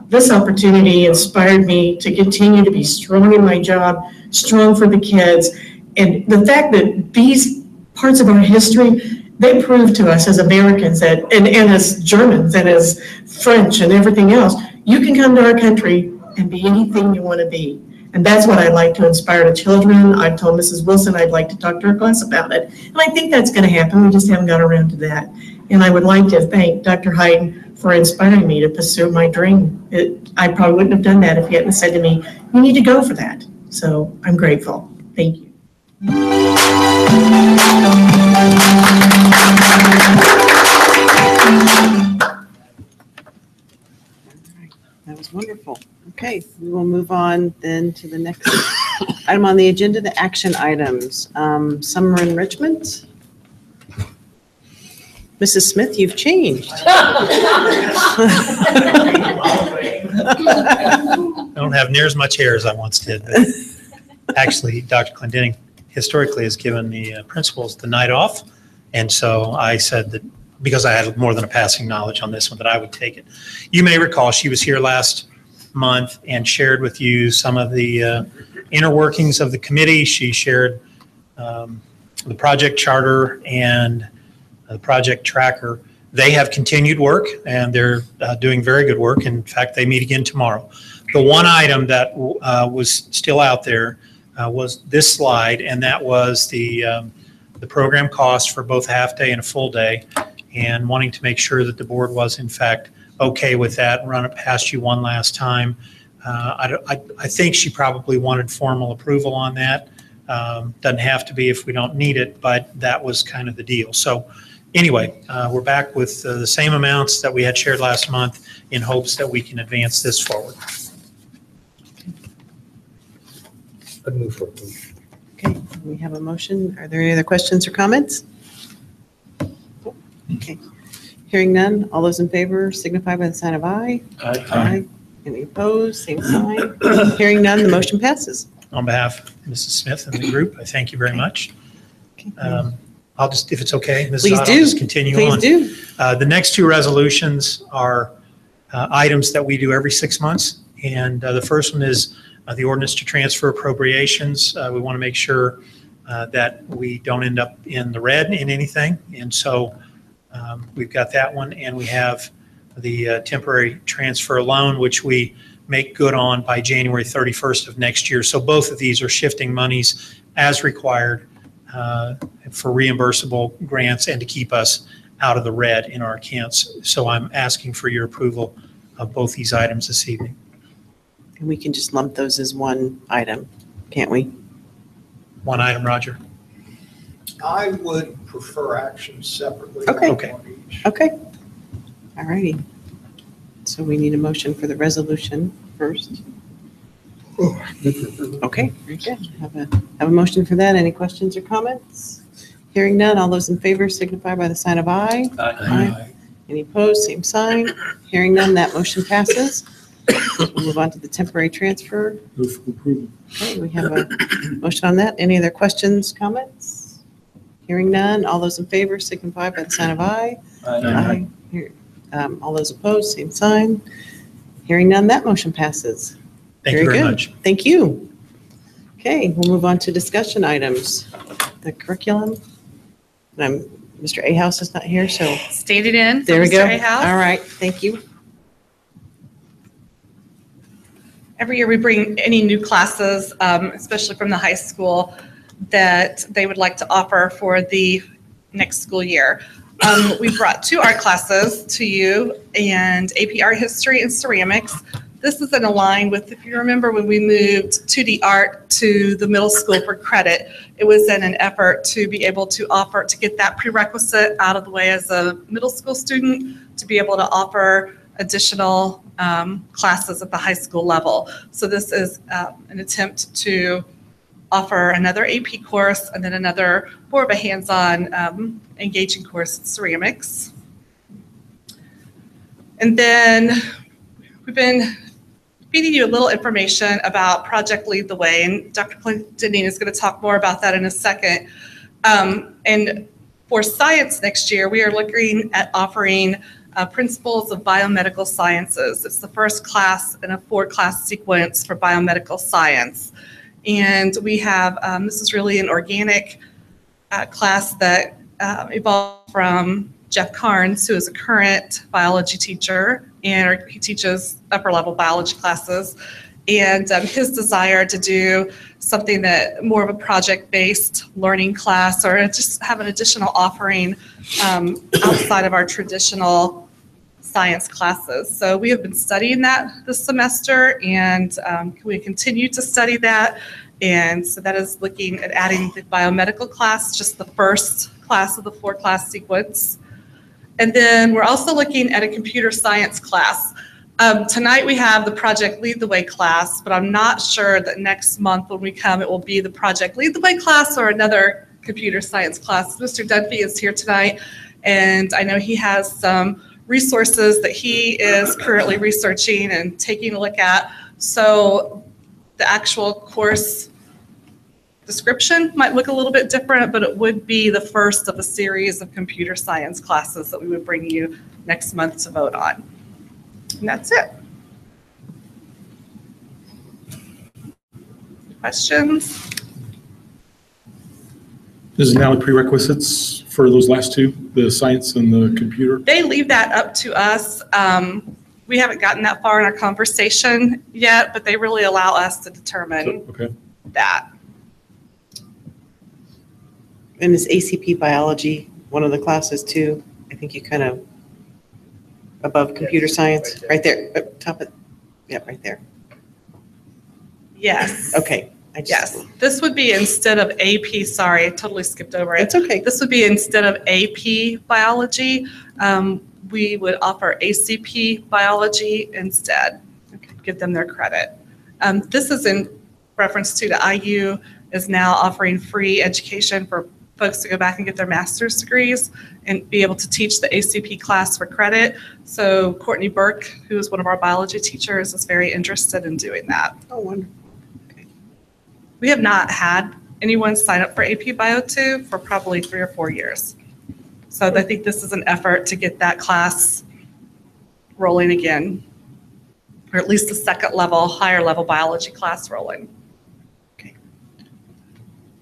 this opportunity inspired me to continue to be strong in my job, strong for the kids, and the fact that these parts of our history, they prove to us as Americans that, and as Germans and as French and everything else, you can come to our country and be anything you want to be. And that's what I'd like to inspire the children. I've told Mrs. Wilson I'd like to talk to her class about it. And I think that's going to happen. We just haven't got around to that. And I would like to thank Dr. Heit for inspiring me to pursue my dream. I probably wouldn't have done that if he hadn't said to me, you need to go for that. So I'm grateful. Thank you. That was wonderful. Okay, we will move on then to the next item on the agenda, the action items. Summer enrichment. Mrs. Smith, you've changed. I don't have near as much hair as I once did, but actually, Dr. Clendenning historically has given the principals the night off, and so I said that because I had more than a passing knowledge on this one, that I would take it. You may recall she was here last month and shared with you some of the inner workings of the committee. She shared the project charter and the project tracker. They have continued work, and they're doing very good work. In fact, they meet again tomorrow. The one item that was still out there was this slide, and that was the program cost for both a half day and a full day, and wanting to make sure that the board was in fact okay with that. Run it past you one last time. I think she probably wanted formal approval on that. Doesn't have to be if we don't need it, but that was kind of the deal. So anyway, we're back with the same amounts that we had shared last month in hopes that we can advance this forward. I'd move for approval. Okay, we have a motion. Are there any other questions or comments? Okay, hearing none. All those in favor signify by the sign of aye. Aye. Aye. Any opposed? Same sign. Hearing none, the motion passes. On behalf of Mrs. Smith and the group, I thank you very much. I'll just, if it's okay, Mrs. Please Ott, do. I'll just continue on. Please do. The next two resolutions are items that we do every 6 months. And the first one is the ordinance to transfer appropriations. We want to make sure that we don't end up in the red in anything. And so we've got that one, and we have the temporary transfer loan, which we make good on by January 31st of next year. So both of these are shifting monies as required for reimbursable grants and to keep us out of the red in our accounts. So I'm asking for your approval of both these items this evening. And we can just lump those as one item, can't we? One item, Roger? I would prefer action separately. Okay. Okay. Okay. All righty. So we need a motion for the resolution first. Okay, very good. Have a motion for that. Any questions or comments? Hearing none, all those in favor signify by the sign of aye. Aye. Any opposed, same sign. Hearing none, that motion passes. We'll move on to the temporary transfer. Move for approval. Okay, we have a motion on that. Any other questions, comments? Hearing none, all those in favor signify by the sign of aye. Aye. All those opposed, same sign. Hearing none, that motion passes. Thank you very good. much. Thank you. Okay, we'll move on to discussion items. The curriculum. Mr. Ahouse is not here, so. Stated in. There we go. Mr. Ahouse. All right, thank you. Every year we bring any new classes, especially from the high school, that they would like to offer for the next school year. We brought 2 art classes to you, and AP Art History and Ceramics. This is in line with, if you remember, when we moved 2D art to the middle school for credit, it was in an effort to be able to offer, to get that prerequisite out of the way as a middle school student, to be able to offer additional classes at the high school level. So this is an attempt to offer another AP course and then another more of a hands-on engaging course in ceramics. And then we've been feeding you a little information about Project Lead the Way, and Dr. Clinton is going to talk more about that in a second. And for science next year, we are looking at offering Principles of Biomedical Sciences. It's the first class in a 4-class sequence for biomedical science. And we have, this is really an organic class that evolved from Jeff Carnes, who is a current biology teacher, and he teaches upper level biology classes. And his desire to do something that more of a project-based learning class, or just have an additional offering outside of our traditional science classes. So we have been studying that this semester, and we continue to study that. And so that is looking at adding the biomedical class, just the first class of the 4-class sequence. And then we're also looking at a computer science class. Tonight we have the Project Lead the Way class, but I'm not sure that next month when we come, it will be the Project Lead the Way class or another computer science class. Mr. Dunphy is here tonight, and I know he has some resources that he is currently researching and taking a look at. So the actual course description might look a little bit different, but it would be the first of a series of computer science classes that we would bring you next month to vote on. And that's it. Questions? Is it now prerequisites for those last 2, the science and the computer? They leave that up to us. We haven't gotten that far in our conversation yet, but they really allow us to determine that. And is ACP biology one of the classes too? I think you kind of above computer science, right there, top of, yeah, right there. Yes. Okay. Yes. This would be instead of AP, sorry, I totally skipped over it. It's okay. This would be instead of AP biology, we would offer ACP biology instead. Give them their credit. This is in reference to the IU is now offering free education for folks to go back and get their master's degrees and be able to teach the ACP class for credit. So Courtney Burke, who is one of our biology teachers, is very interested in doing that. Oh, wonderful. Okay. We have not had anyone sign up for AP Bio 2 for probably 3 or 4 years. So I think this is an effort to get that class rolling again, or at least the second level, higher level biology class rolling.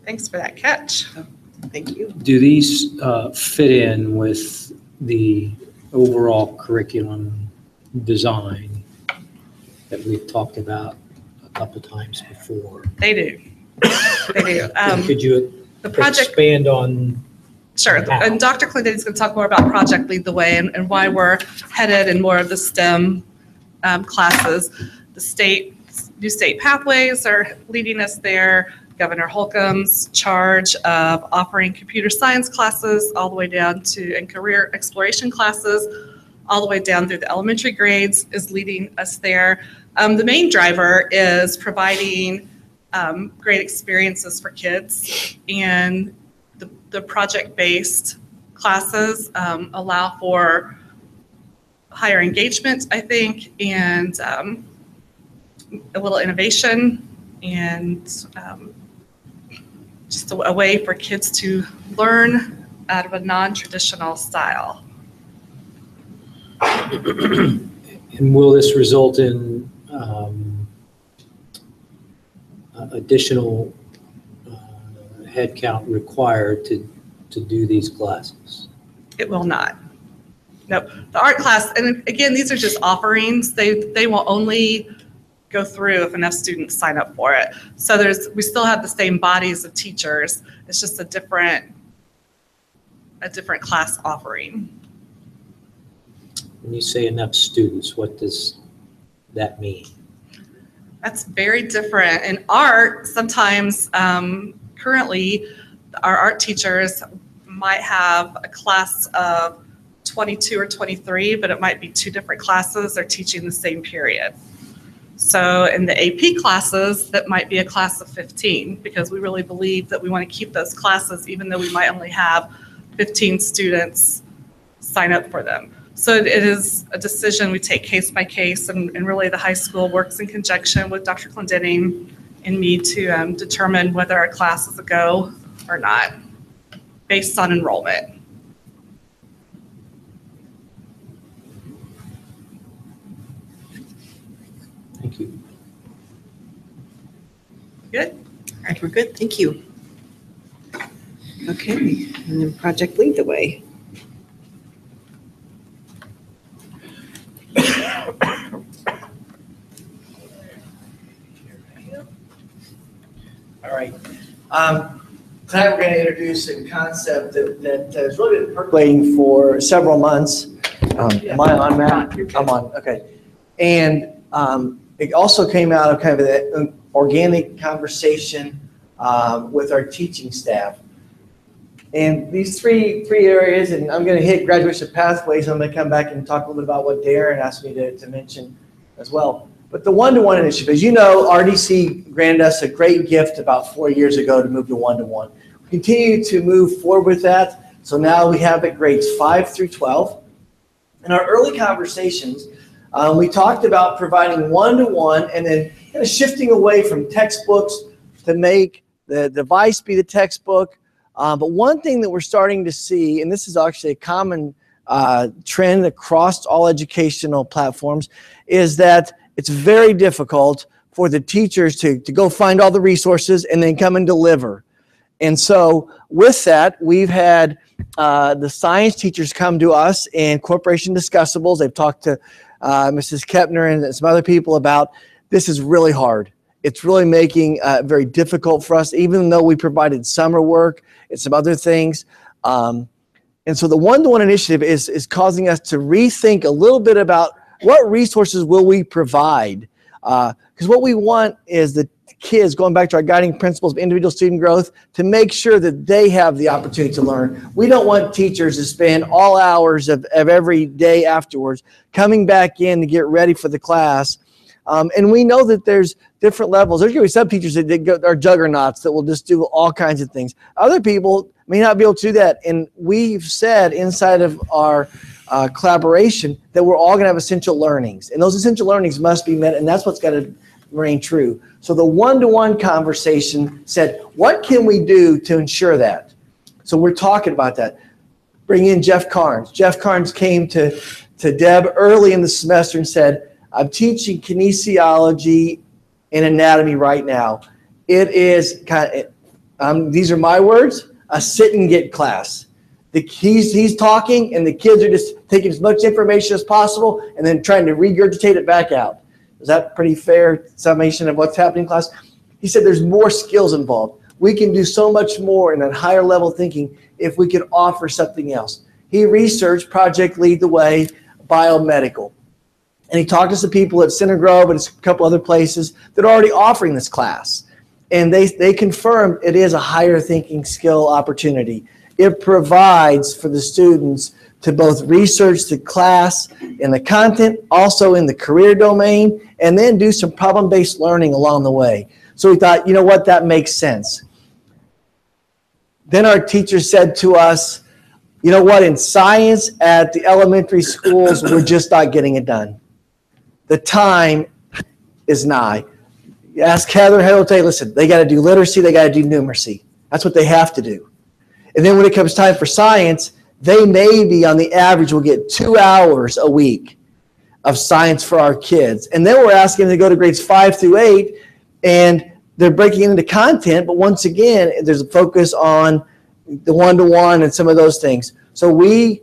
Thanks for that catch. Thank you. Do these fit in with the overall curriculum design that we've talked about a couple times before? They do. They do. Could you The project, expand on? sure. And Dr. Clinton is going to talk more about Project Lead the Way and why we're headed in more of the STEM classes. The new state pathways are leading us there. Governor Holcomb's charge of offering computer science classes all the way down to, and career exploration classes all the way down through the elementary grades is leading us there. The main driver is providing great experiences for kids, and the project-based classes allow for higher engagement, I think, and a little innovation, and just a way for kids to learn out of a non-traditional style. And will this result in additional headcount required to do these classes? It will not. Nope. The art class, and again, these are just offerings. They will only go through if enough students sign up for it. So we still have the same bodies of teachers. It's just a different class offering. When you say enough students, what does that mean? That's very different. In art, sometimes currently our art teachers might have a class of 22 or 23, but it might be two different classes. They're teaching the same period. So in the AP classes, that might be a class of 15, because we really believe that we want to keep those classes even though we might only have 15 students sign up for them. So it is a decision we take case by case, and really the high school works in conjunction with Dr. Clendenning and me to determine whether our class is a go or not, based on enrollment. Thank you. Good? All right, we're good. Thank you. Okay, and then Project Lead the Way. All right. Tonight we're going to introduce a concept that has really been percolating for several months. Am I on, Matt? I'm on. Okay. And it also came out of kind of an organic conversation with our teaching staff. And these three areas, and I'm going to hit graduation pathways. I'm going to come back and talk a little bit about what Darren asked me to mention as well. But the one-to-one initiative, as you know, RDC granted us a great gift about 4 years ago to move to one-to-one. We continue to move forward with that. So now we have it grades 5 through 12. In our early conversations, we talked about providing one-to-one and then kind of shifting away from textbooks to make the device be the textbook. But one thing that we're starting to see, and this is actually a common trend across all educational platforms, is that it's very difficult for the teachers to go find all the resources and then come and deliver. And so with that, we've had the science teachers come to us in Corporation Discussables. They've talked to Mrs. Kepner and some other people about this is really hard. It's really making it very difficult for us, even though we provided summer work and some other things. And so the one-to-one initiative is causing us to rethink a little bit about what resources will we provide. Because what we want is the kids, going back to our guiding principles of individual student growth, to make sure that they have the opportunity to learn. We don't want teachers to spend all hours of every day afterwards coming back in to get ready for the class. And we know that there's different levels. There's going to be some teachers that are juggernauts that will just do all kinds of things. Other people may not be able to do that. And we've said inside of our collaboration that we're all going to have essential learnings. And those essential learnings must be met, and that's what's got to remain true. So the one-to-one conversation said, what can we do to ensure that? So we're talking about that. Bring in Jeff Carnes. Jeff Carnes came to Deb early in the semester and said, I'm teaching kinesiology and anatomy right now. It is these are my words, a sit and get class. He's talking and the kids are just taking as much information as possible and then trying to regurgitate it back out. Is that pretty fair summation of what's happening in class? He said there's more skills involved. We can do so much more in that higher level thinking if we could offer something else. He researched Project Lead the Way Biomedical. And he talked to some people at Center Grove and a couple other places that are already offering this class. And they confirmed it is a higher thinking skill opportunity. It provides for the students to both research the class and the content, also in the career domain, and then do some problem-based learning along the way. So we thought, you know what, that makes sense. Then our teacher said to us, you know what, in science at the elementary schools, we're just not getting it done. The time is nigh. You ask Heather will tell you, listen, they got to do literacy, they got to do numeracy. That's what they have to do. And then when it comes time for science, they maybe on the average will get 2 hours a week of science for our kids. And then we're asking them to go to grades 5 through 8, and they're breaking into content, but once again, there's a focus on the one-to-one and some of those things. So we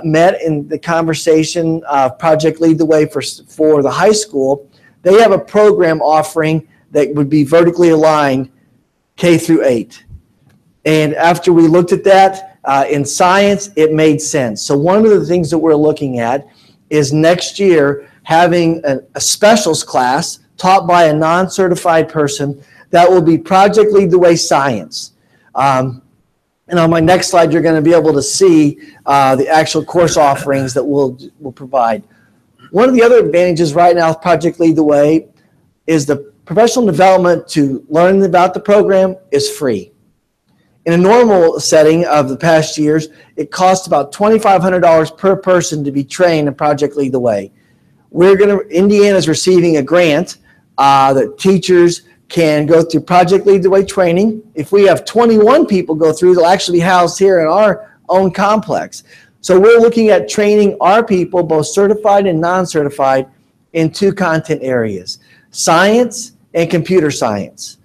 met in the conversation of Project Lead the Way for the high school. They have a program offering that would be vertically aligned K through 8. And after we looked at that in science, it made sense. So one of the things that we're looking at is next year having a specials class taught by a non-certified person that will be Project Lead the Way Science. And on my next slide, you're going to be able to see the actual course offerings that we'll provide. One of the other advantages right now with Project Lead the Way is the professional development to learn about the program is free. In a normal setting of the past years, it costs about $2,500 per person to be trained in Project Lead the Way. Indiana's receiving a grant that teachers can go through Project Lead the Way training. If we have 21 people go through, they'll actually be housed here in our own complex. So we're looking at training our people, both certified and non-certified, in 2 content areas, science and computer science.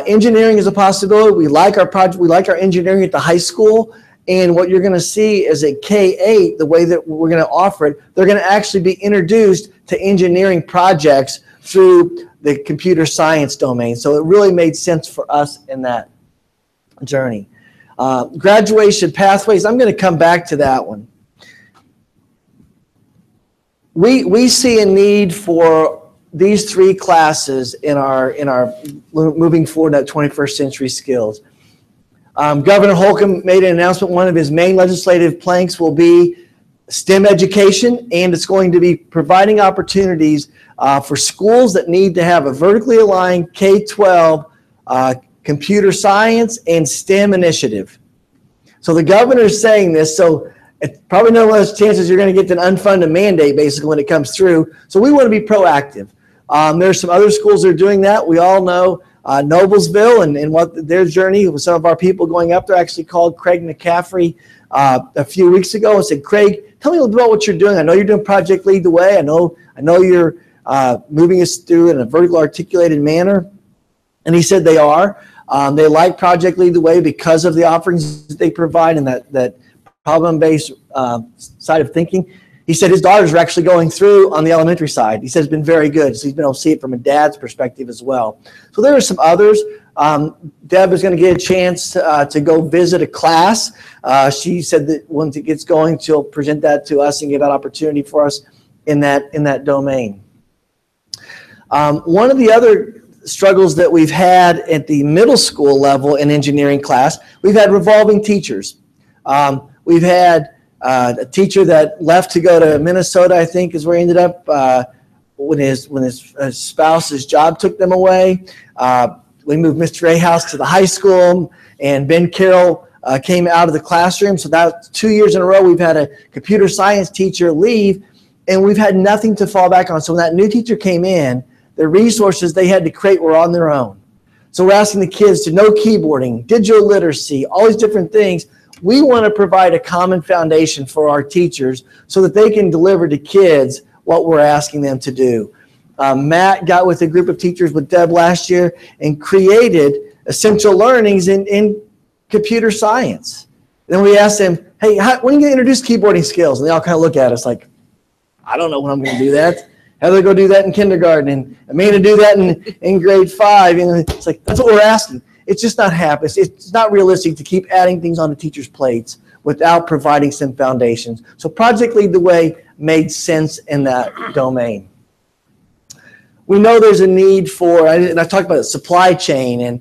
Engineering is a possibility. We like our project. We like our engineering at the high school. And what you're going to see is at K-8, the way that we're going to offer it, they're going to actually be introduced to engineering projects through the computer science domain. So it really made sense for us in that journey. Graduation pathways, I'm going to come back to that one. We see a need for these 3 classes in our moving forward that 21st century skills. Governor Holcomb made an announcement. One of his main legislative planks will be STEM education, and it's going to be providing opportunities for schools that need to have a vertically aligned K-12 computer science and STEM initiative. So the governor is saying this, so it's probably no less chances you're going to get an unfunded mandate basically when it comes through. So we want to be proactive. There's some other schools that are doing that. We all know Noblesville and what their journey with some of our people going up there. Actually called Craig McCaffrey a few weeks ago and said, Craig, tell me a little bit about what you're doing. I know you're doing Project Lead the Way. I know you're moving us through in a vertical articulated manner. And he said they are. They like Project Lead the Way because of the offerings that they provide and that problem-based side of thinking. He said his daughters are actually going through on the elementary side. He says it's been very good. So he's been able to see it from a dad's perspective as well. So there are some others. Deb is going to get a chance to go visit a class. She said that once it gets going, she'll present that to us and give that opportunity for us in that domain. One of the other struggles that we've had at the middle school level in engineering class, we've had revolving teachers. We've had a teacher that left to go to Minnesota, I think, is where he ended up when his spouse's job took them away. We moved Mr. Ahouse to the high school, and Ben Carroll came out of the classroom. So that's 2 years in a row we've had a computer science teacher leave, and we've had nothing to fall back on. So when that new teacher came in, the resources they had to create were on their own. So we're asking the kids to know keyboarding, digital literacy, all these different things. We want to provide a common foundation for our teachers so that they can deliver to kids what we're asking them to do. Matt got with a group of teachers with Deb last year and created essential learnings in computer science. Then we asked them, hey, when are you going to introduce keyboarding skills? And they all kind of look at us like, I don't know when I'm going to do that. Heather go do that in kindergarten, and Amanda do that in grade 5. And it's like, that's what we're asking. It's just not happening. It's not realistic to keep adding things on the teachers' plates without providing some foundations. So Project Lead the Way made sense in that domain. We know there's a need for, and I talked about the supply chain and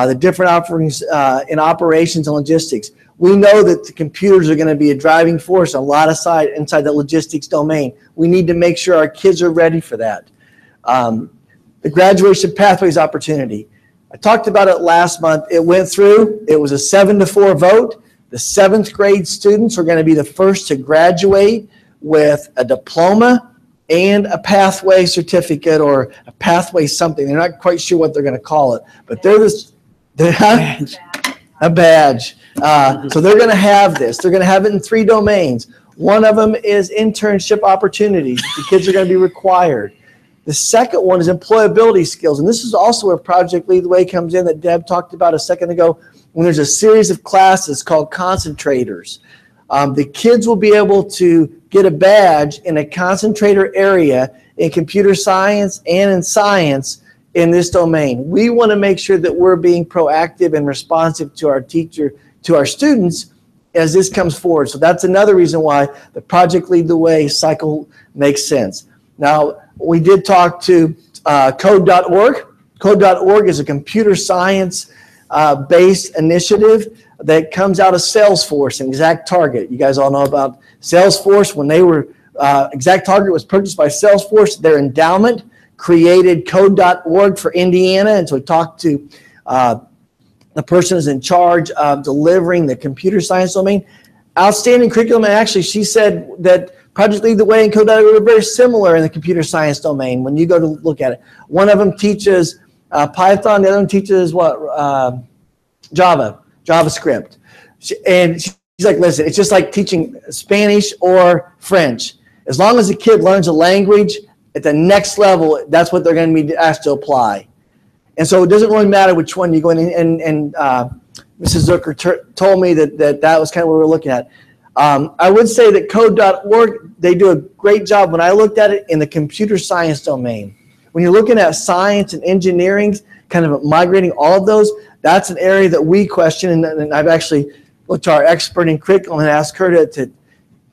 the different offerings in operations and logistics. We know that the computers are going to be a driving force on a lot of inside the logistics domain. We need to make sure our kids are ready for that. The graduation pathways opportunity. I talked about it last month. It went through. It was a 7-4 vote. The 7th grade students are going to be the first to graduate with a diploma and a pathway certificate or a pathway something. They're not quite sure what they're going to call it, but they're a badge. So they're going to have this. They're going to have it in 3 domains. One of them is internship opportunities. The kids are going to be required. The second one is employability skills. And this is also where Project Lead the Way comes in that Deb talked about a second ago, when there's a series of classes called concentrators. The kids will be able to get a badge in a concentrator area in computer science and in science in this domain. We want to make sure that we're being proactive and responsive to our students as this comes forward. So that's another reason why the Project Lead the Way cycle makes sense. Now, we did talk to Code.org. Code.org is a computer science based initiative that comes out of Salesforce and ExactTarget. You guys all know about Salesforce. When they were, ExactTarget was purchased by Salesforce, their endowment created Code.org for Indiana. And so we talked to the person who's in charge of delivering the computer science domain. Outstanding curriculum. And actually, she said that Project Lead the Way and Code.org are very similar in the computer science domain when you go to look at it. One of them teaches Python, the other one teaches what? JavaScript. And she's like, listen, it's just like teaching Spanish or French. As long as the kid learns a language at the next level, that's what they're going to be asked to apply. And so it doesn't really matter which one you go in. And Mrs. Zucker told me that was kind of what we're looking at. I would say that Code.org, they do a great job when I looked at it in the computer science domain. When you're looking at science and engineering, kind of migrating all of those, that's an area that we question. And I've actually looked to our expert in curriculum and asked her to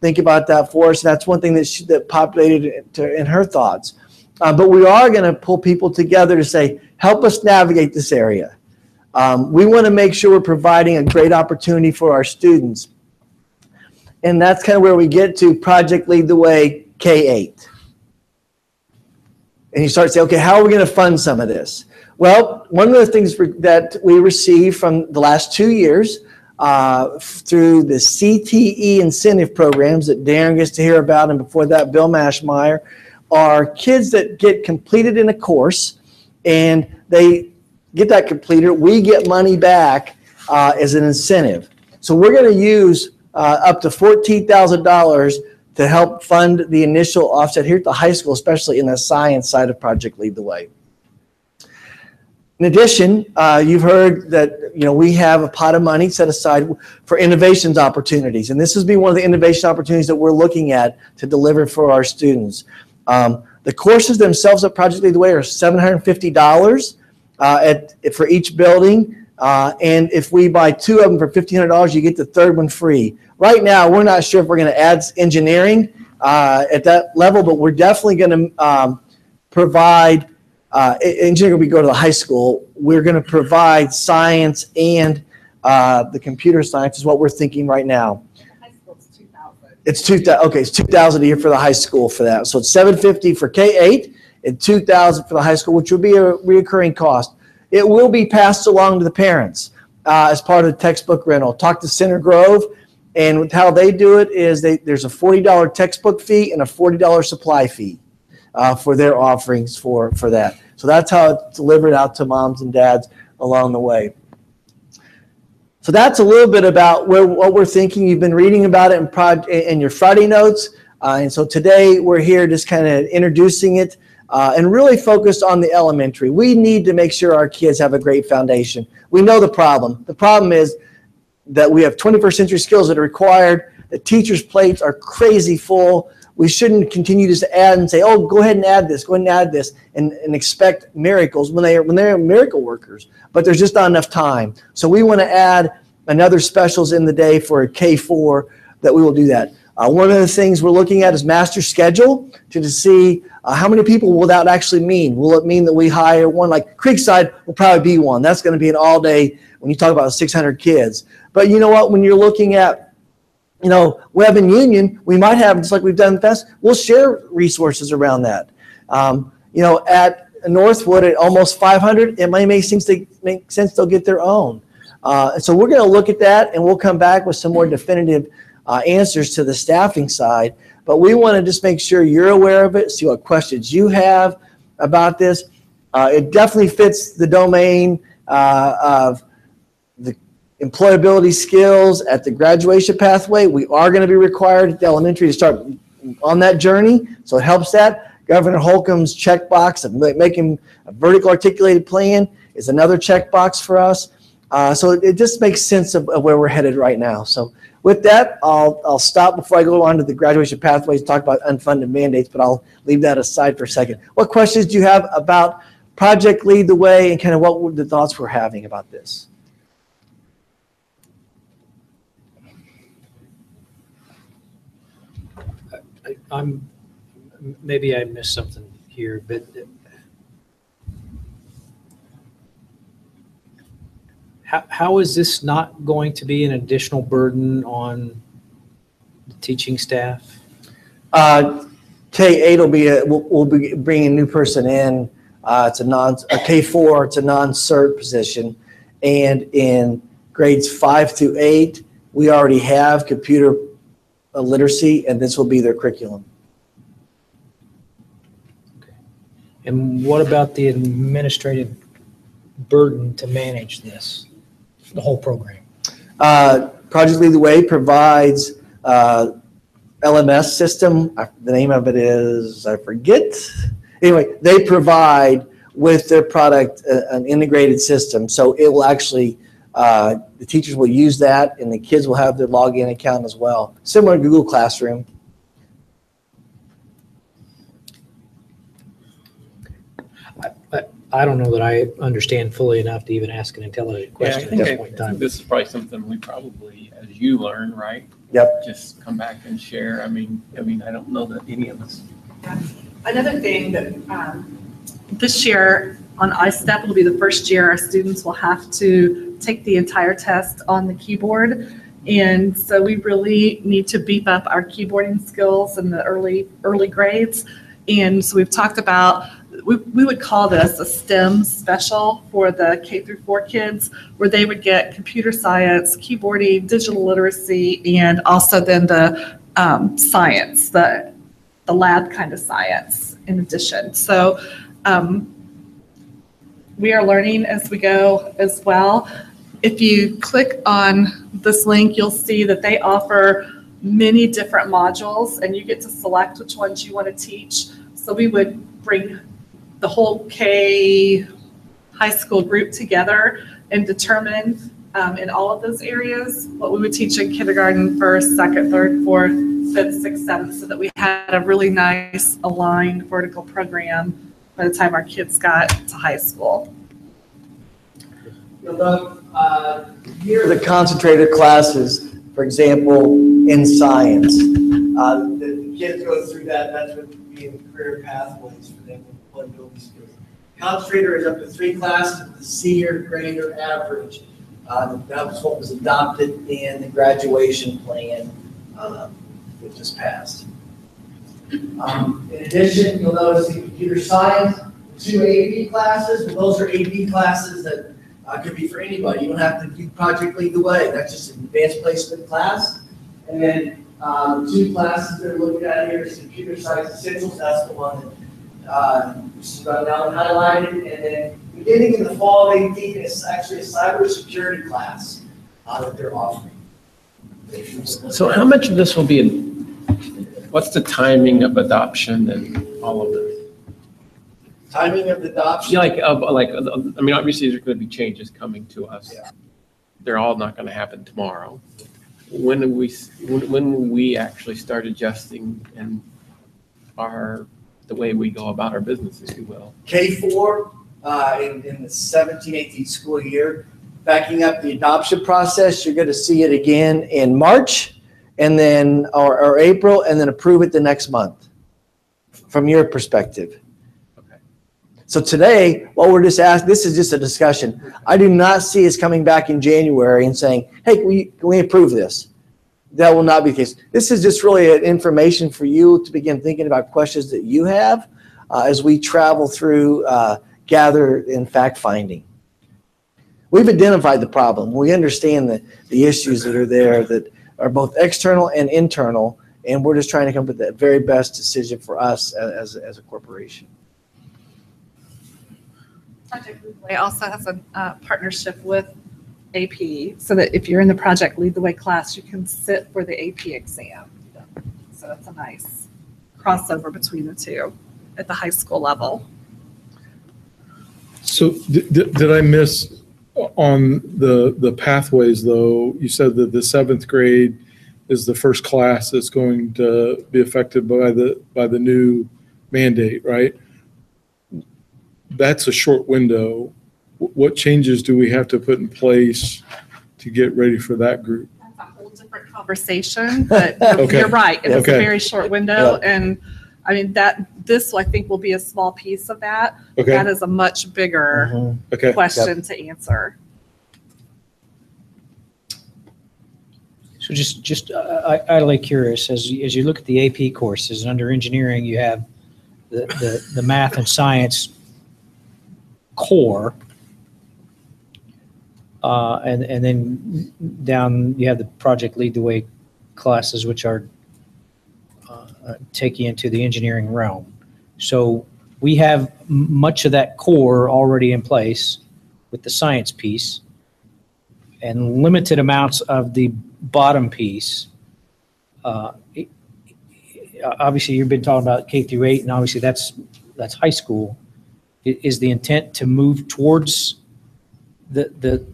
think about that for us. And that's one thing that populated in her thoughts. But we are going to pull people together to say, help us navigate this area. We want to make sure we're providing a great opportunity for our students. And that's kind of where we get to Project Lead the Way K-8. And you start saying, okay, how are we going to fund some of this? Well, one of the things that we received from the last 2 years through the CTE incentive programs that Darren gets to hear about, and before that, Bill Mashmeyer, are kids that get completed in a course, and they get that completed. We get money back as an incentive. So we're going to use up to $14,000 to help fund the initial offset here at the high school, especially in the science side of Project Lead the Way. In addition, you've heard that we have a pot of money set aside for innovations opportunities, and this has been one of the innovation opportunities that we're looking at to deliver for our students. The courses themselves at Project Lead the Way are $750 for each building. And if we buy 2 of them for $1,500, you get the 3rd one free. Right now, we're not sure if we're going to add engineering at that level, but we're definitely going to provide engineering. We go to the high school. We're going to provide science and the computer science is what we're thinking right now. High school's $2,000. It's $2,000. Okay, it's $2,000 a year for the high school for that. So it's $750 for K-8 and $2,000 for the high school, which will be a recurring cost. It will be passed along to the parents as part of the textbook rental. Talk to Center Grove, and how they do it is there's a $40 textbook fee and a $40 supply fee for their offerings for that. So that's how it's delivered out to moms and dads along the way. So that's a little bit about what we're thinking. You've been reading about it in your Friday notes. And so today we're here just kind of introducing it. and really focused on the elementary. We need to make sure our kids have a great foundation. We know the problem. The problem is that we have 21st century skills that are required. The teachers' plates are crazy full. We shouldn't continue just to add and say, oh, go ahead and add this, go ahead and add this, and expect miracles when they're miracle workers. But there's just not enough time. So we want to add another specials in the day for K4 that we will do that. One of the things we're looking at is master schedule to see how many people will that actually mean. Will it mean that we hire one? Like Creekside will probably be one. That's going to be an all day when you talk about 600 kids. But you know what? When you're looking at Webb and Union, we might have, just like we've done in the past, we'll share resources around that. At Northwood at almost 500, it might make sense they'll get their own. And so we're going to look at that, and we'll come back with some more definitive answers to the staffing side. But we want to just make sure you're aware of it, see what questions you have about this. It definitely fits the domain of the employability skills at the graduation pathway. We are going to be required at the elementary to start on that journey, so it helps that. Governor Holcomb's checkbox of making a vertical articulated plan is another checkbox for us. So it just makes sense of where we're headed right now. So with that, I'll stop before I go on to the graduation pathways and talk about unfunded mandates, but I'll leave that aside for a second. What questions do you have about Project Lead the Way and kind of what were the thoughts we're having about this? Maybe I missed something here, but how is this not going to be an additional burden on the teaching staff? K8 we'll be bringing a new person in. It's a K4. It's a non-cert position, and in grades 5 through 8, we already have computer literacy, and this will be their curriculum. Okay. And what about the administrative burden to manage this, the whole program? Project Lead the Way provides LMS system. The name of it is, I forget. Anyway, they provide with their product an integrated system. So it will actually, the teachers will use that, and the kids will have their login account as well. Similar to Google Classroom. I don't know that I understand fully enough to even ask an intelligent question at this point in time. This is probably something we probably, as you learn, right? Yep. Just come back and share. I mean, I don't know that any of us. Another thing that this year on iStep will be the first year our students will have to take the entire test on the keyboard. And so we really need to beef up our keyboarding skills in the early grades. And so we've talked about, we would call this a STEM special for the K through 4 kids, where they would get computer science, keyboarding, digital literacy, and also then the science, the lab kind of science in addition. So we are learning as we go as well. If you click on this link, you'll see that they offer many different modules, and you get to select which ones you want to teach. So we would bring the whole K high school group together and determine in all of those areas what we would teach in kindergarten, first, second, third, fourth, fifth, sixth, seventh, so that we had a really nice aligned vertical program by the time our kids got to high school. Here are the concentrated classes, for example, in science. The kids go through that. That's what would be in the career pathways for them with employability skills. Concentrator is up to 3 classes with the senior grader average. That was what was adopted in the graduation plan that just passed. In addition, you'll notice in computer science, 2 AP classes. Well, those are AP classes that could be for anybody. You don't have to do Project Lead the Way. That's just an advanced placement class. And then 2 classes they're looking at here is Computer Science Essentials. That's the one that is run down and highlighted. And then beginning in the fall of 18, it's actually a cybersecurity class that they're offering. So how much of this will be what's the timing of adoption and all of this? Timing of the adoption. Yeah, I mean, obviously there's going to be changes coming to us. Yeah. They're all not going to happen tomorrow. When will we actually start adjusting and the way we go about our business, if you will? K4 in the 17-18 school year, backing up the adoption process, you're going to see it again in March and then or April, and then approve it the next month from your perspective. Okay. So today, what we're just asking, this is just a discussion. I do not see us coming back in January and saying, hey, can we approve this? That will not be the case. This is just really an information for you to begin thinking about questions that you have as we travel through, gather and fact finding. We've identified the problem. We understand the issues that are there that are both external and internal, and we're just trying to come up with the very best decision for us as a corporation. Project Lead the Way also has a partnership with AP, so that if you're in the Project Lead the Way class, you can sit for the AP exam. So that's a nice crossover between the two at the high school level. So did I miss on the pathways though? You said that the 7th grade is the first class that's going to be affected by the new mandate, right? That's a short window. What changes do we have to put in place to get ready for that group? That's a whole different conversation, but Okay. you're right. It's Okay. a very short window, and I mean this I think will be a small piece of that. Okay. That is a much bigger Okay. question to answer. So just idly curious, as you look at the AP courses, under engineering, you have the math and science core, and then down you have the Project Lead the Way classes, which are take you into the engineering realm. So we have much of that core already in place with the science piece, and limited amounts of the bottom piece. Obviously, you've been talking about K through 8, and obviously that's high school. Is the intent to move towards the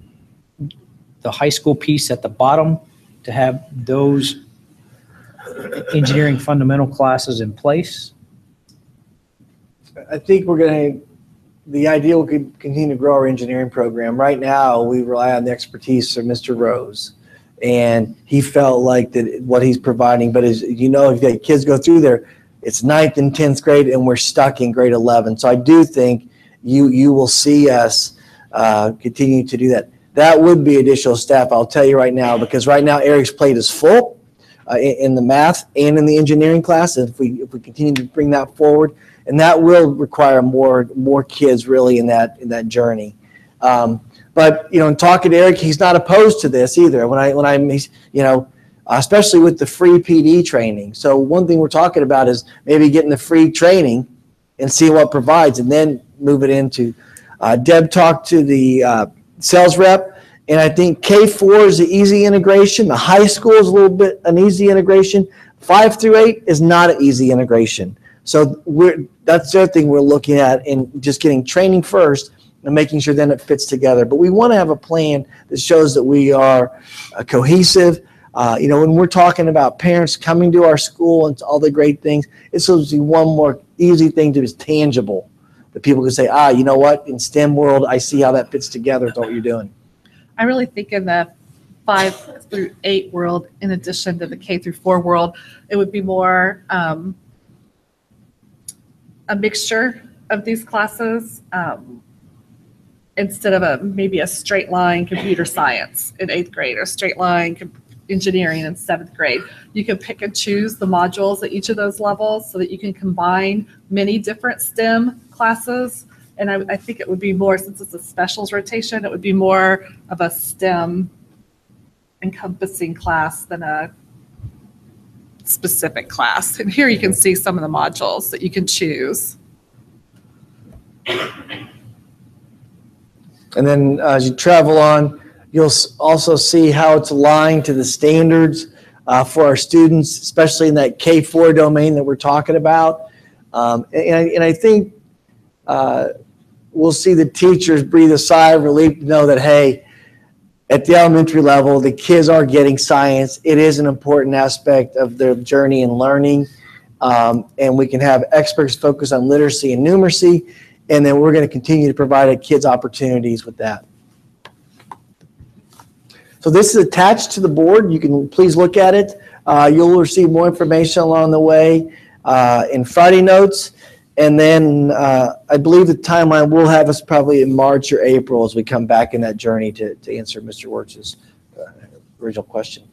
high school piece at the bottom, to have those engineering fundamental classes in place? I think the idea will continue to grow our engineering program. Right now, we rely on the expertise of Mr. Rose, and he felt like that what he's providing, but as you know, if the kids go through there, it's 9th and 10th grade, and we're stuck in grade 11. So I do think you will see us continue to do that. That would be additional staff, I'll tell you right now, because right now Eric's plate is full in the math and in the engineering class. If we continue to bring that forward, and that will require more kids really in that journey. But in talking to Eric, he's not opposed to this either. Especially with the free PD training. So one thing we're talking about is maybe getting the free training and see what provides, and then move it into. Deb talked to the sales rep, and I think K4 is the easy integration. The high school is a little bit an easy integration. 5 through 8 is not an easy integration. So that's the other thing we're looking at, in just getting training first and making sure then it fits together. But we want to have a plan that shows that we are cohesive. When we're talking about parents coming to our school and all the great things, it's supposed to be one more easy thing to is tangible. That people can say, you know what, in STEM world, I see how that fits together with what you're doing. I really think in the 5 through 8 world, in addition to the K through 4 world, it would be more a mixture of these classes instead of maybe a straight line computer science in 8th grade or straight line engineering in 7th grade. You can pick and choose the modules at each of those levels so that you can combine many different STEM classes. And I think it would be more, since it's a specials rotation, it would be more of a STEM encompassing class than a specific class. And here you can see some of the modules that you can choose. And then as you travel on, you'll also see how it's aligned to the standards for our students, especially in that K4 domain that we're talking about. And I think we'll see the teachers breathe a sigh of relief to know that, hey, at the elementary level, the kids are getting science. It is an important aspect of their journey in learning. And we can have experts focus on literacy and numeracy. And then we're going to continue to provide kids opportunities with that. So this is attached to the board. You can please look at it. You'll receive more information along the way in Friday notes. And then I believe the timeline will have us probably in March or April as we come back in that journey to answer Mr. Wirtz's original question.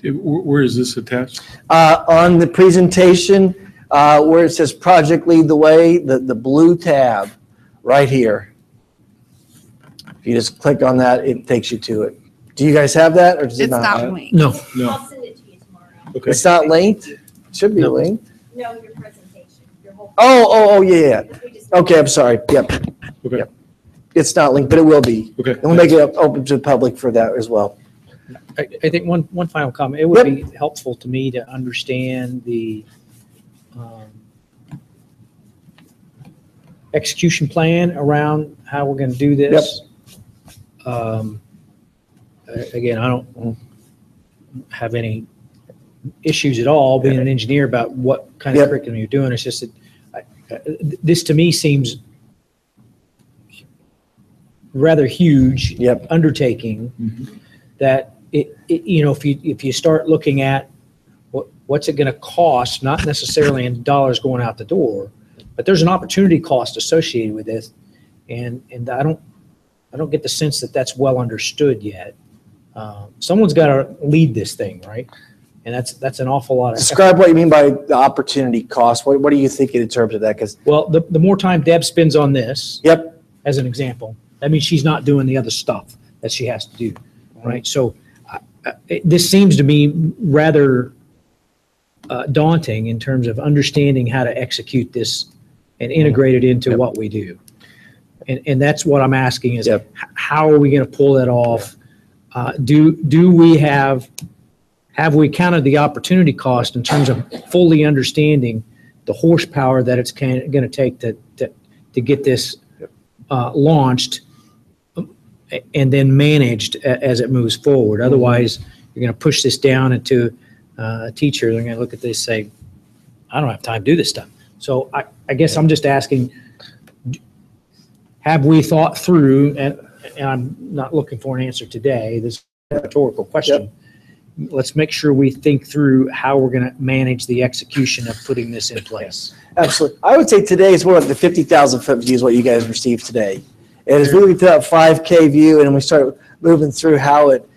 Where is this attached? On the presentation where it says Project Lead the Way, the blue tab right here. If you just click on that, it takes you to it. Do you guys have that, or does it not? It's not linked. No. I'll send it to you tomorrow. Okay. It's not linked? It should be linked. No, your presentation, your whole. Yeah. Okay, I'm sorry. Yep. Okay. Yep. It's not linked, but it will be. Okay. And we'll make it open to the public for that as well. I think one final comment. It would be helpful to me to understand the execution plan around how we're going to do this. Again, I don't have any issues at all being an engineer about what kind of curriculum you're doing. It's just that this to me seems rather huge undertaking that if you start looking at what's it going to cost, not necessarily in dollars going out the door, but there's an opportunity cost associated with this, and I don't get the sense that that's well understood yet. Someone's got to lead this thing, right? And that's an awful lot of Describe what you mean by the opportunity cost. What are you thinking in terms of that? Because the more time Deb spends on this, as an example, that means she's not doing the other stuff that she has to do, right? So this seems to me rather daunting in terms of understanding how to execute this and integrate it into what we do. And that's what I'm asking is how are we going to pull that off? Do we have we counted the opportunity cost in terms of fully understanding the horsepower that it's going to take to get this launched and then managed as it moves forward? Otherwise, you're going to push this down into a teacher. They're going to look at this and say, I don't have time to do this stuff. So I guess I'm just asking, have we thought through, and I'm not looking for an answer today, this is a rhetorical question. Let's make sure we think through how we're going to manage the execution of putting this in place. Absolutely. I would say today is more like the 50,000 foot view is what you guys received today. And as we look at that 5K view and we start moving through how it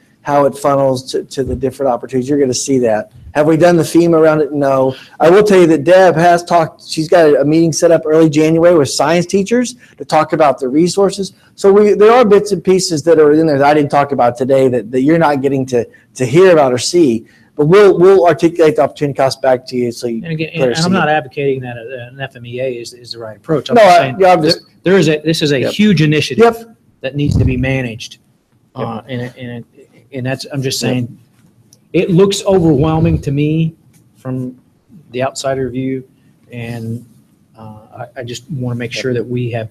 funnels to the different opportunities, you're going to see that. Have we done the theme around it? No. I will tell you that Deb has talked, she's got a meeting set up early January with science teachers to talk about the resources. So there are bits and pieces that are in there that I didn't talk about today that you're not getting to hear about or see. But we'll articulate the opportunity cost back to you. So you and again, and I'm not advocating that an FMEA is the right approach. I'm just saying this is a huge initiative that needs to be managed. And that's, I'm just saying, it looks overwhelming to me from the outsider view, and I just want to make sure that we have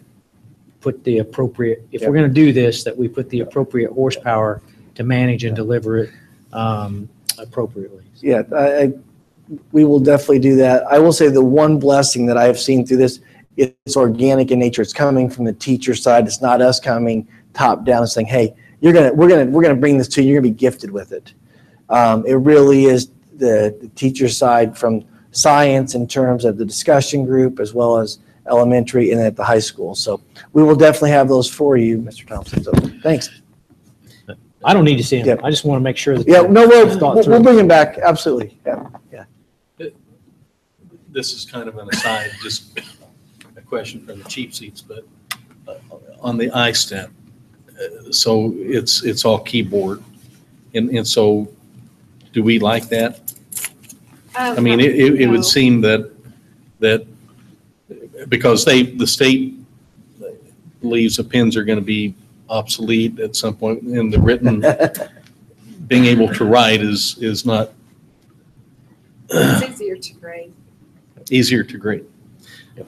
put the appropriate, if we're going to do this, that we put the appropriate horsepower to manage and deliver it appropriately. Yeah, we will definitely do that. I will say the one blessing that I have seen through this, it's organic in nature. It's coming from the teacher side. It's not us coming top down and saying, "Hey, we're gonna bring this to you. You're gonna be gifted with it." It really is the teacher side from science in terms of the discussion group as well as elementary and at the high school. So we will definitely have those for you, Mr. Thompson. So thanks. I don't need to see them. I just want to make sure that we'll bring them back. Absolutely. Yeah. This is kind of an aside, just a question from the cheap seats, but on the iStep, so it's all keyboard, and so do we like that? I mean, it would seem that because the state believes the pens are going to be obsolete at some point, and the written being able to write is not It's easier to grade. easier to grade.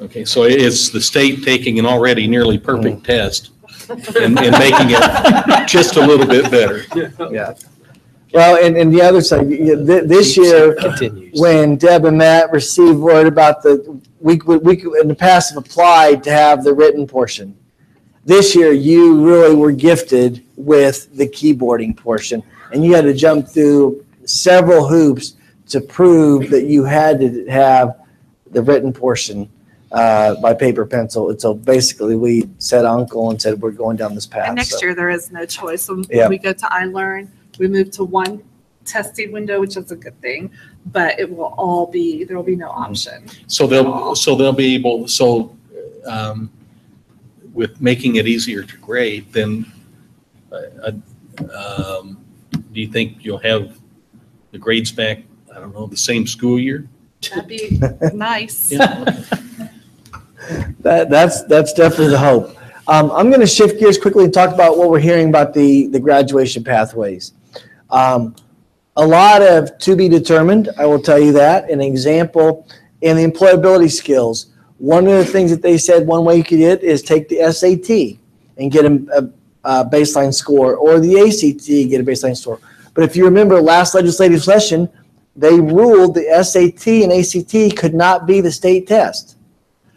Okay, so it's the state taking an already nearly perfect test and making it just a little bit better. Yeah. Well, and the other side, this year, when Deb and Matt received word about we in the past have applied to have the written portion. This year, you really were gifted with the keyboarding portion, and you had to jump through several hoops to prove that you had to have the written portion by paper pencil. And so basically, we said uncle and said we're going down this path. And next so. year, there is no choice. When Yeah. we go to iLearn, we move to one testing window, which is a good thing, but it will all be, there will be no option. So they'll be able, with making it easier to grade, then do you think you'll have the grades back, I don't know, the same school year? That'd be nice. That's definitely the hope. I'm going to shift gears quickly and talk about what we're hearing about the graduation pathways. A lot of to be determined, I will tell you that. An example in the employability skills, one of the things that they said one way you could get is take the SAT and get a baseline score, or the ACT, get a baseline score. But if you remember last legislative session, they ruled the SAT and ACT could not be the state test.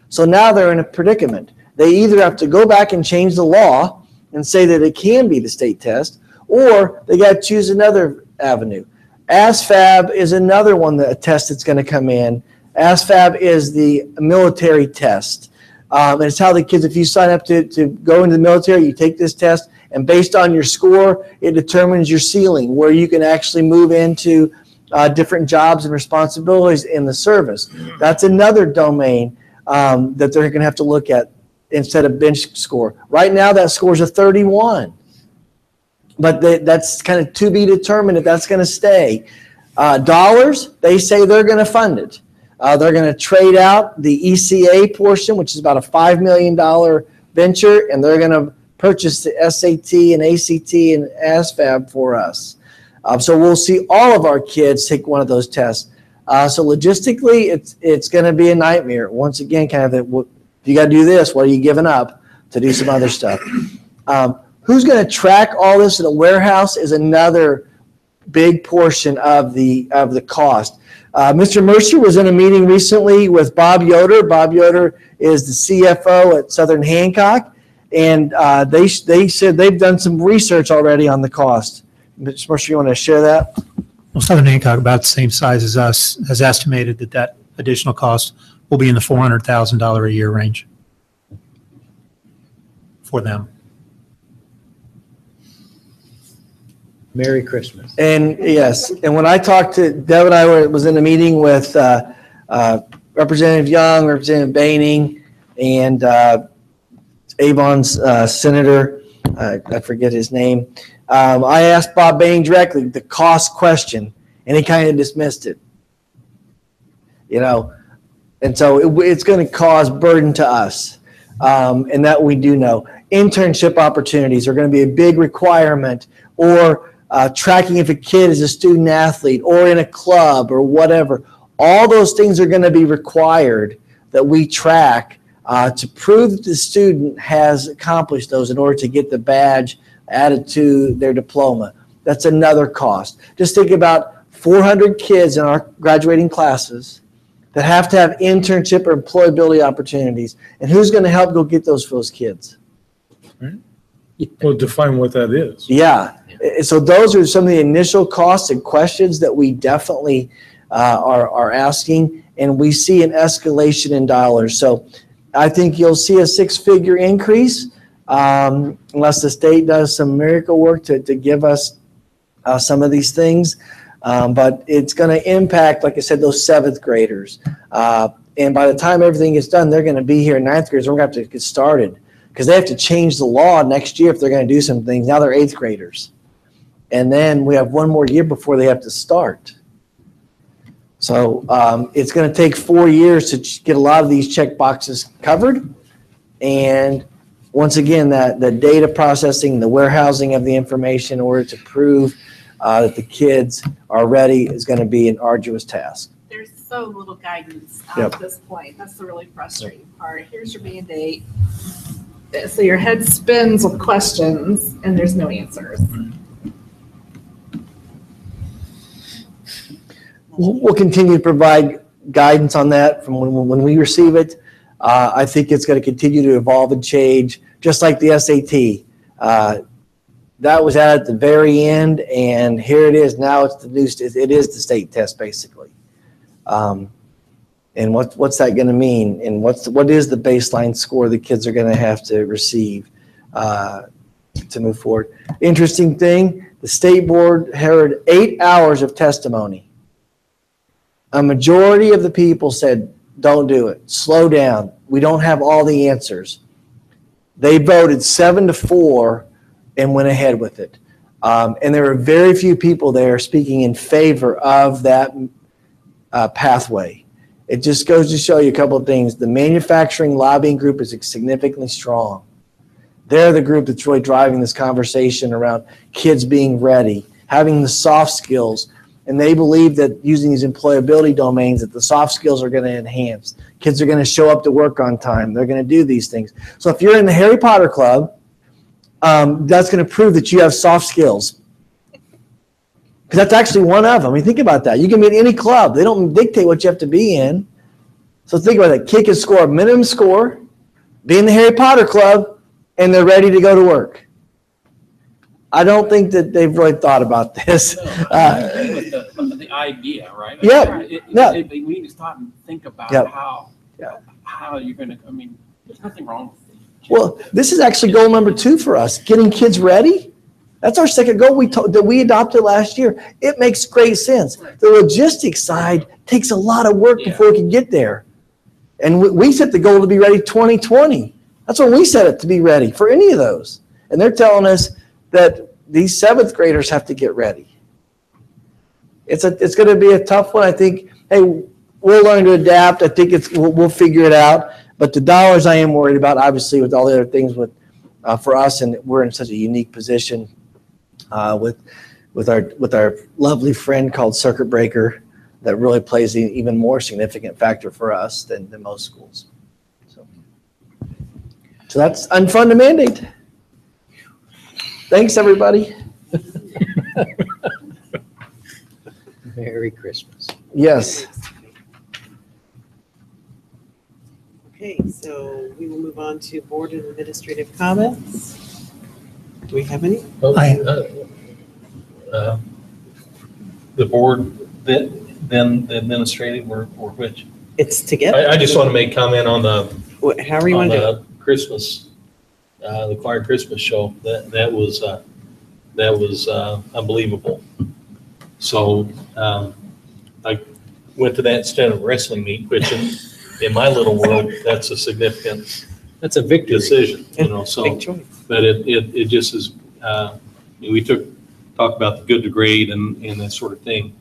So now they're in a predicament. They either have to go back and change the law and say that it can be the state test, or they got to choose another avenue. ASFAB is another one, that a test that's going to come in. ASFAB is the military test. And it's how the kids, if you sign up to go into the military, you take this test, and based on your score, it determines your ceiling, where you can actually move into different jobs and responsibilities in the service. That's another domain that they're going to have to look at instead of bench score. Right now, that score is a 31. But that's kind of to be determined if that's going to stay. Dollars, they say they're going to fund it. They're going to trade out the ECA portion, which is about a $5 million venture, and they're going to purchase the SAT and ACT and ASFAB for us. So we'll see all of our kids take one of those tests. So logistically, it's going to be a nightmare. Once again, kind of, if you got to do this, what are you giving up to do some other stuff? Who's going to track all this in a warehouse is another big portion of the cost. Mr. Mercer was in a meeting recently with Bob Yoder. Bob Yoder is the CFO at Southern Hancock, and they said they've done some research already on the cost. Mr. Mercer, you want to share that? Well, Southern Hancock, about the same size as us, has estimated that additional cost will be in the $400,000 a year range for them. Merry Christmas. And yes, and when I talked to Deb, and I was in a meeting with Representative Young, Representative Baining, and Avon's senator, I forget his name. I asked Bob Baining directly the cost question, and he kind of dismissed it. And so it's going to cause burden to us, and that we do know. Internship opportunities are going to be a big requirement, or tracking if a kid is a student athlete or in a club or whatever. All those things are going to be required that we track to prove that the student has accomplished those in order to get the badge added to their diploma. That's another cost. Just think about 400 kids in our graduating classes that have to have internship or employability opportunities. And who's going to help go get those for those kids? Well, define what that is. Yeah. So those are some of the initial costs and questions that we definitely are asking, and we see an escalation in dollars. So I think you'll see a six-figure increase unless the state does some miracle work to give us some of these things. But it's going to impact, like I said, those seventh graders. And by the time everything gets done, they're going to be here in ninth graders. We're going to have to get started because they have to change the law next year if they're going to do some things. Now they're eighth graders. And then we have one more year before they have to start. So it's going to take 4 years to get a lot of these check boxes covered. And once again, the data processing, the warehousing of the information in order to prove that the kids are ready is going to be an arduous task. there's so little guidance Yep. at this point. That's the really frustrating part. Here's your mandate. So your head spins with questions and there's no answers. We'll continue to provide guidance on that from when we receive it. I think it's going to continue to evolve and change, just like the SAT. That was at the very end, and here it is now. It's the new. It is the state test basically. And what's that going to mean? And what is the baseline score the kids are going to have to receive to move forward? Interesting thing: the state board heard 8 hours of testimony. A majority of the people said, don't do it. Slow down. We don't have all the answers. They voted 7-4 and went ahead with it. And there were very few people there speaking in favor of that pathway. It just goes to show you a couple of things. The manufacturing lobbying group is significantly strong. They're the group that's really driving this conversation around kids being ready, having the soft skills. And they believe that using these employability domains, that the soft skills are going to enhance. Kids are going to show up to work on time. They're going to do these things. So if you're in the Harry Potter Club, that's going to prove that you have soft skills. Because that's actually one of them. I mean, think about that. You can be in any club. They don't dictate what you have to be in. So think about that. Kid can score a minimum score, be in the Harry Potter Club, and they're ready to go to work. I don't think that they've really thought about this. I agree with the idea, right? Yeah. We need to stop and think about how you're going to, I mean, there's nothing wrong with it. Well, this is actually goal number 2 for us, getting kids ready. That's our second goal that we adopted last year. It makes great sense. The logistics side takes a lot of work before we can get there. And we set the goal to be ready 2020. That's when we set it to be ready for any of those. And they're telling us that these 7th graders have to get ready. It's going to be a tough one. I think, hey, we'll learn to adapt. I think we'll figure it out. But the dollars I am worried about, obviously, with all the other things for us, and we're in such a unique position with our lovely friend called Circuit Breaker that really plays an even more significant factor for us than most schools. So that's unfund the mandate. Thanks, everybody. Merry Christmas. Yes. Okay, so we will move on to board and administrative comments. Do we have any? The board, then the administrative, or which? It's together. I just want to make comment on however you want to do it. Christmas, the choir Christmas show. That was unbelievable. So I went to that instead of wrestling meet, which in my little world, that's a significant. That's a victory decision, you know. So, big choice. But it just is. We talk about the good to great and that sort of thing.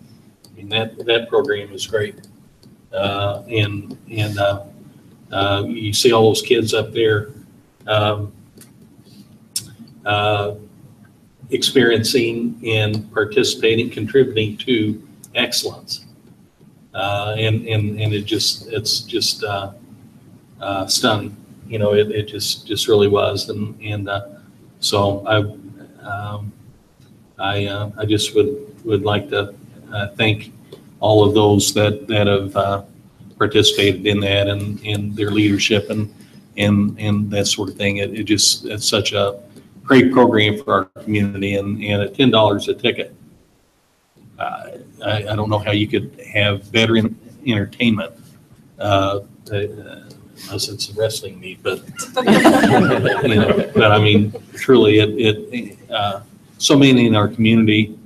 I mean that program is great, and you see all those kids up there experiencing and participating, contributing to excellence, and it's just stunning. You know, it just really was, and so I just would like to thank all of those that have participated in that and their leadership and that sort of thing. It's such a great program for our community, and at $10 a ticket, I don't know how you could have better entertainment. Unless it's a wrestling meet, but you know, but I mean, truly, so many in our community,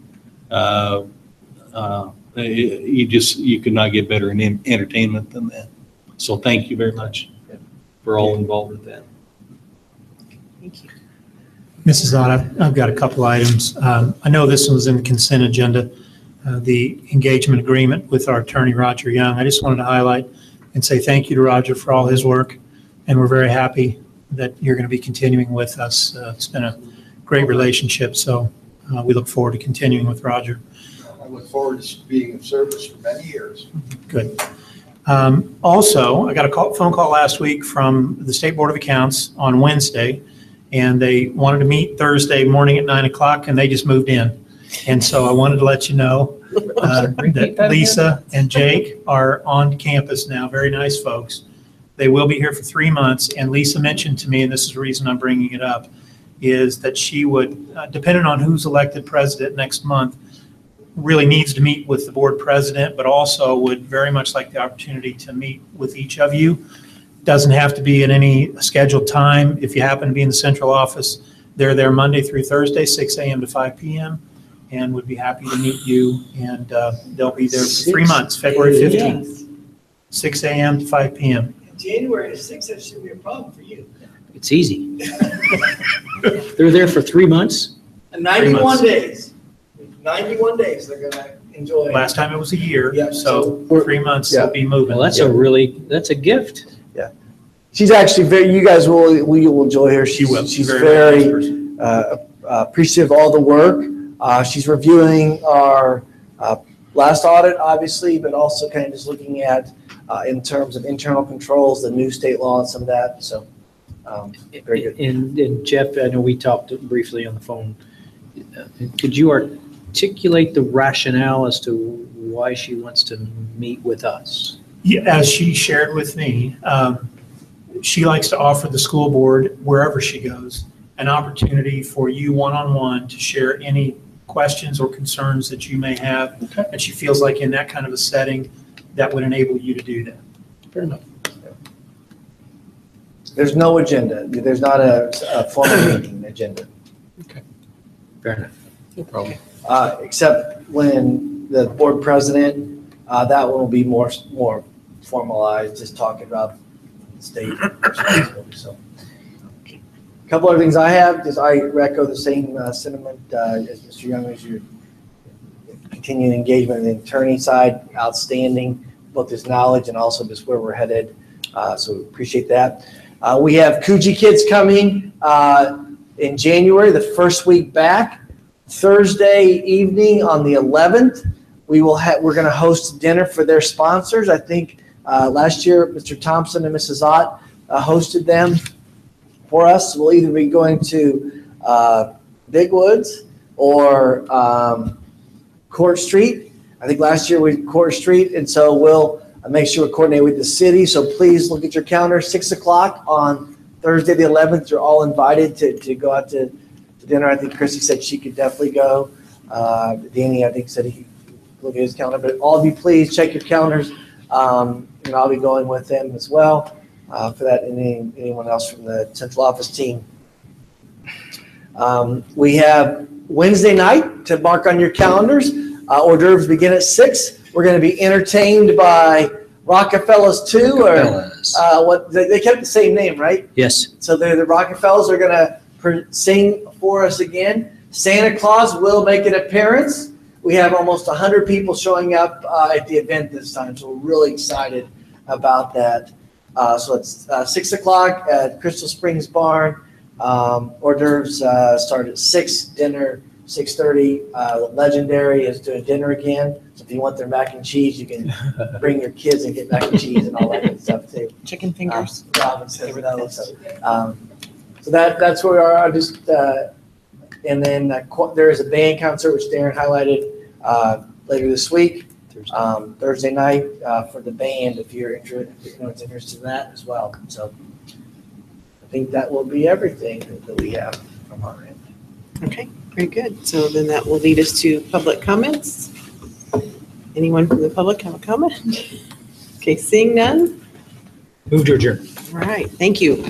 you could not get better in entertainment than that. So thank you very much for all involved with that. Thank you. Mrs. Ott, I've got a couple items. I know this was in the consent agenda, the engagement agreement with our attorney, Roger Young. I just wanted to highlight and say thank you to Roger for all his work, and we're very happy that you're going to be continuing with us. It's been a great relationship, so we look forward to continuing with Roger. I look forward to being of service for many years. Good. Also, I got a phone call last week from the State Board of Accounts on Wednesday, and they wanted to meet Thursday morning at 9 o'clock, and they just moved in. And so I wanted to let you know that Lisa and Jake are on campus now, very nice folks. They will be here for 3 months, and Lisa mentioned to me, and this is the reason I'm bringing it up, is that she would, depending on who's elected president next month, really needs to meet with the board president, but also would very much like the opportunity to meet with each of you. Doesn't have to be at any scheduled time. If you happen to be in the central office, they're there Monday through Thursday, 6 a.m. to 5 p.m. and would be happy to meet you. And they'll be there for 3 months, February 15th, 6 a.m. to 5 p.m. January 6th, that should be a problem for you. It's easy. They're there for 3 months? 91 days. 91 days they're gonna enjoy. Last time it was a year, Yeah, so 3 months yeah. they'll be moving. Well, that's a gift. Yeah. She's actually you guys will enjoy her. She's very appreciative of all the work. She's reviewing our last audit, obviously, but also kind of just looking at, in terms of internal controls, the new state law and some of that. So, very good. And Jeff, I know we talked briefly on the phone. Could you articulate the rationale as to why she wants to meet with us? Yeah, as she shared with me, she likes to offer the school board, wherever she goes, an opportunity for you one-on-one to share any questions or concerns that you may have. Okay. And she feels like in that kind of a setting, that would enable you to do that. Fair enough. There's no agenda. There's not a formal meeting agenda. Okay. Fair enough. No problem. Except when the board president, that one will be more formalized, just talking about state responsibility. So, a couple other things I have, just I echo the same sentiment as Mr. Young, as your continuing engagement on the attorney side, outstanding, both his knowledge and also just where we're headed. So we appreciate that. We have Coogee Kids coming in January, the first week back. Thursday evening on the 11th, we're going to host dinner for their sponsors. I think last year, Mr. Thompson and Mrs. Ott hosted them for us. We'll either be going to Big Woods or Court Street. I think last year we Court Street, and so we'll make sure we coordinate with the city. So please look at your calendar. 6 o'clock on Thursday the 11th. You're all invited to go out to dinner. I think Chrissy said she could definitely go. Danny, I think, said he could look at his calendar. But all of you, please check your calendars. And I'll be going with them as well for that, and anyone else from the central office team. We have Wednesday night to mark on your calendars. Hors d'oeuvres begin at 6. We're going to be entertained by Rockefellers 2, or what they kept the same name, right? Yes. So the Rockefellers are going to sing for us again. Santa Claus will make an appearance. We have almost 100 people showing up at the event this time, so we're really excited about that. So it's 6 o'clock at Crystal Springs Barn. Hors d'oeuvres start at 6, dinner 6:30. Legendary is doing dinner again. So if you want their mac and cheese, you can bring your kids and get mac and cheese and all that good stuff too. Chicken fingers. Robin says no. So that's where we are. And then there is a band concert, which Darren highlighted later this week, Thursday night for the band, if you're interested in that as well. So I think that will be everything that we have from our end. Okay, very good. So then that will lead us to public comments. Anyone from the public have a comment? Okay, seeing none. Move to adjourn. All right, thank you.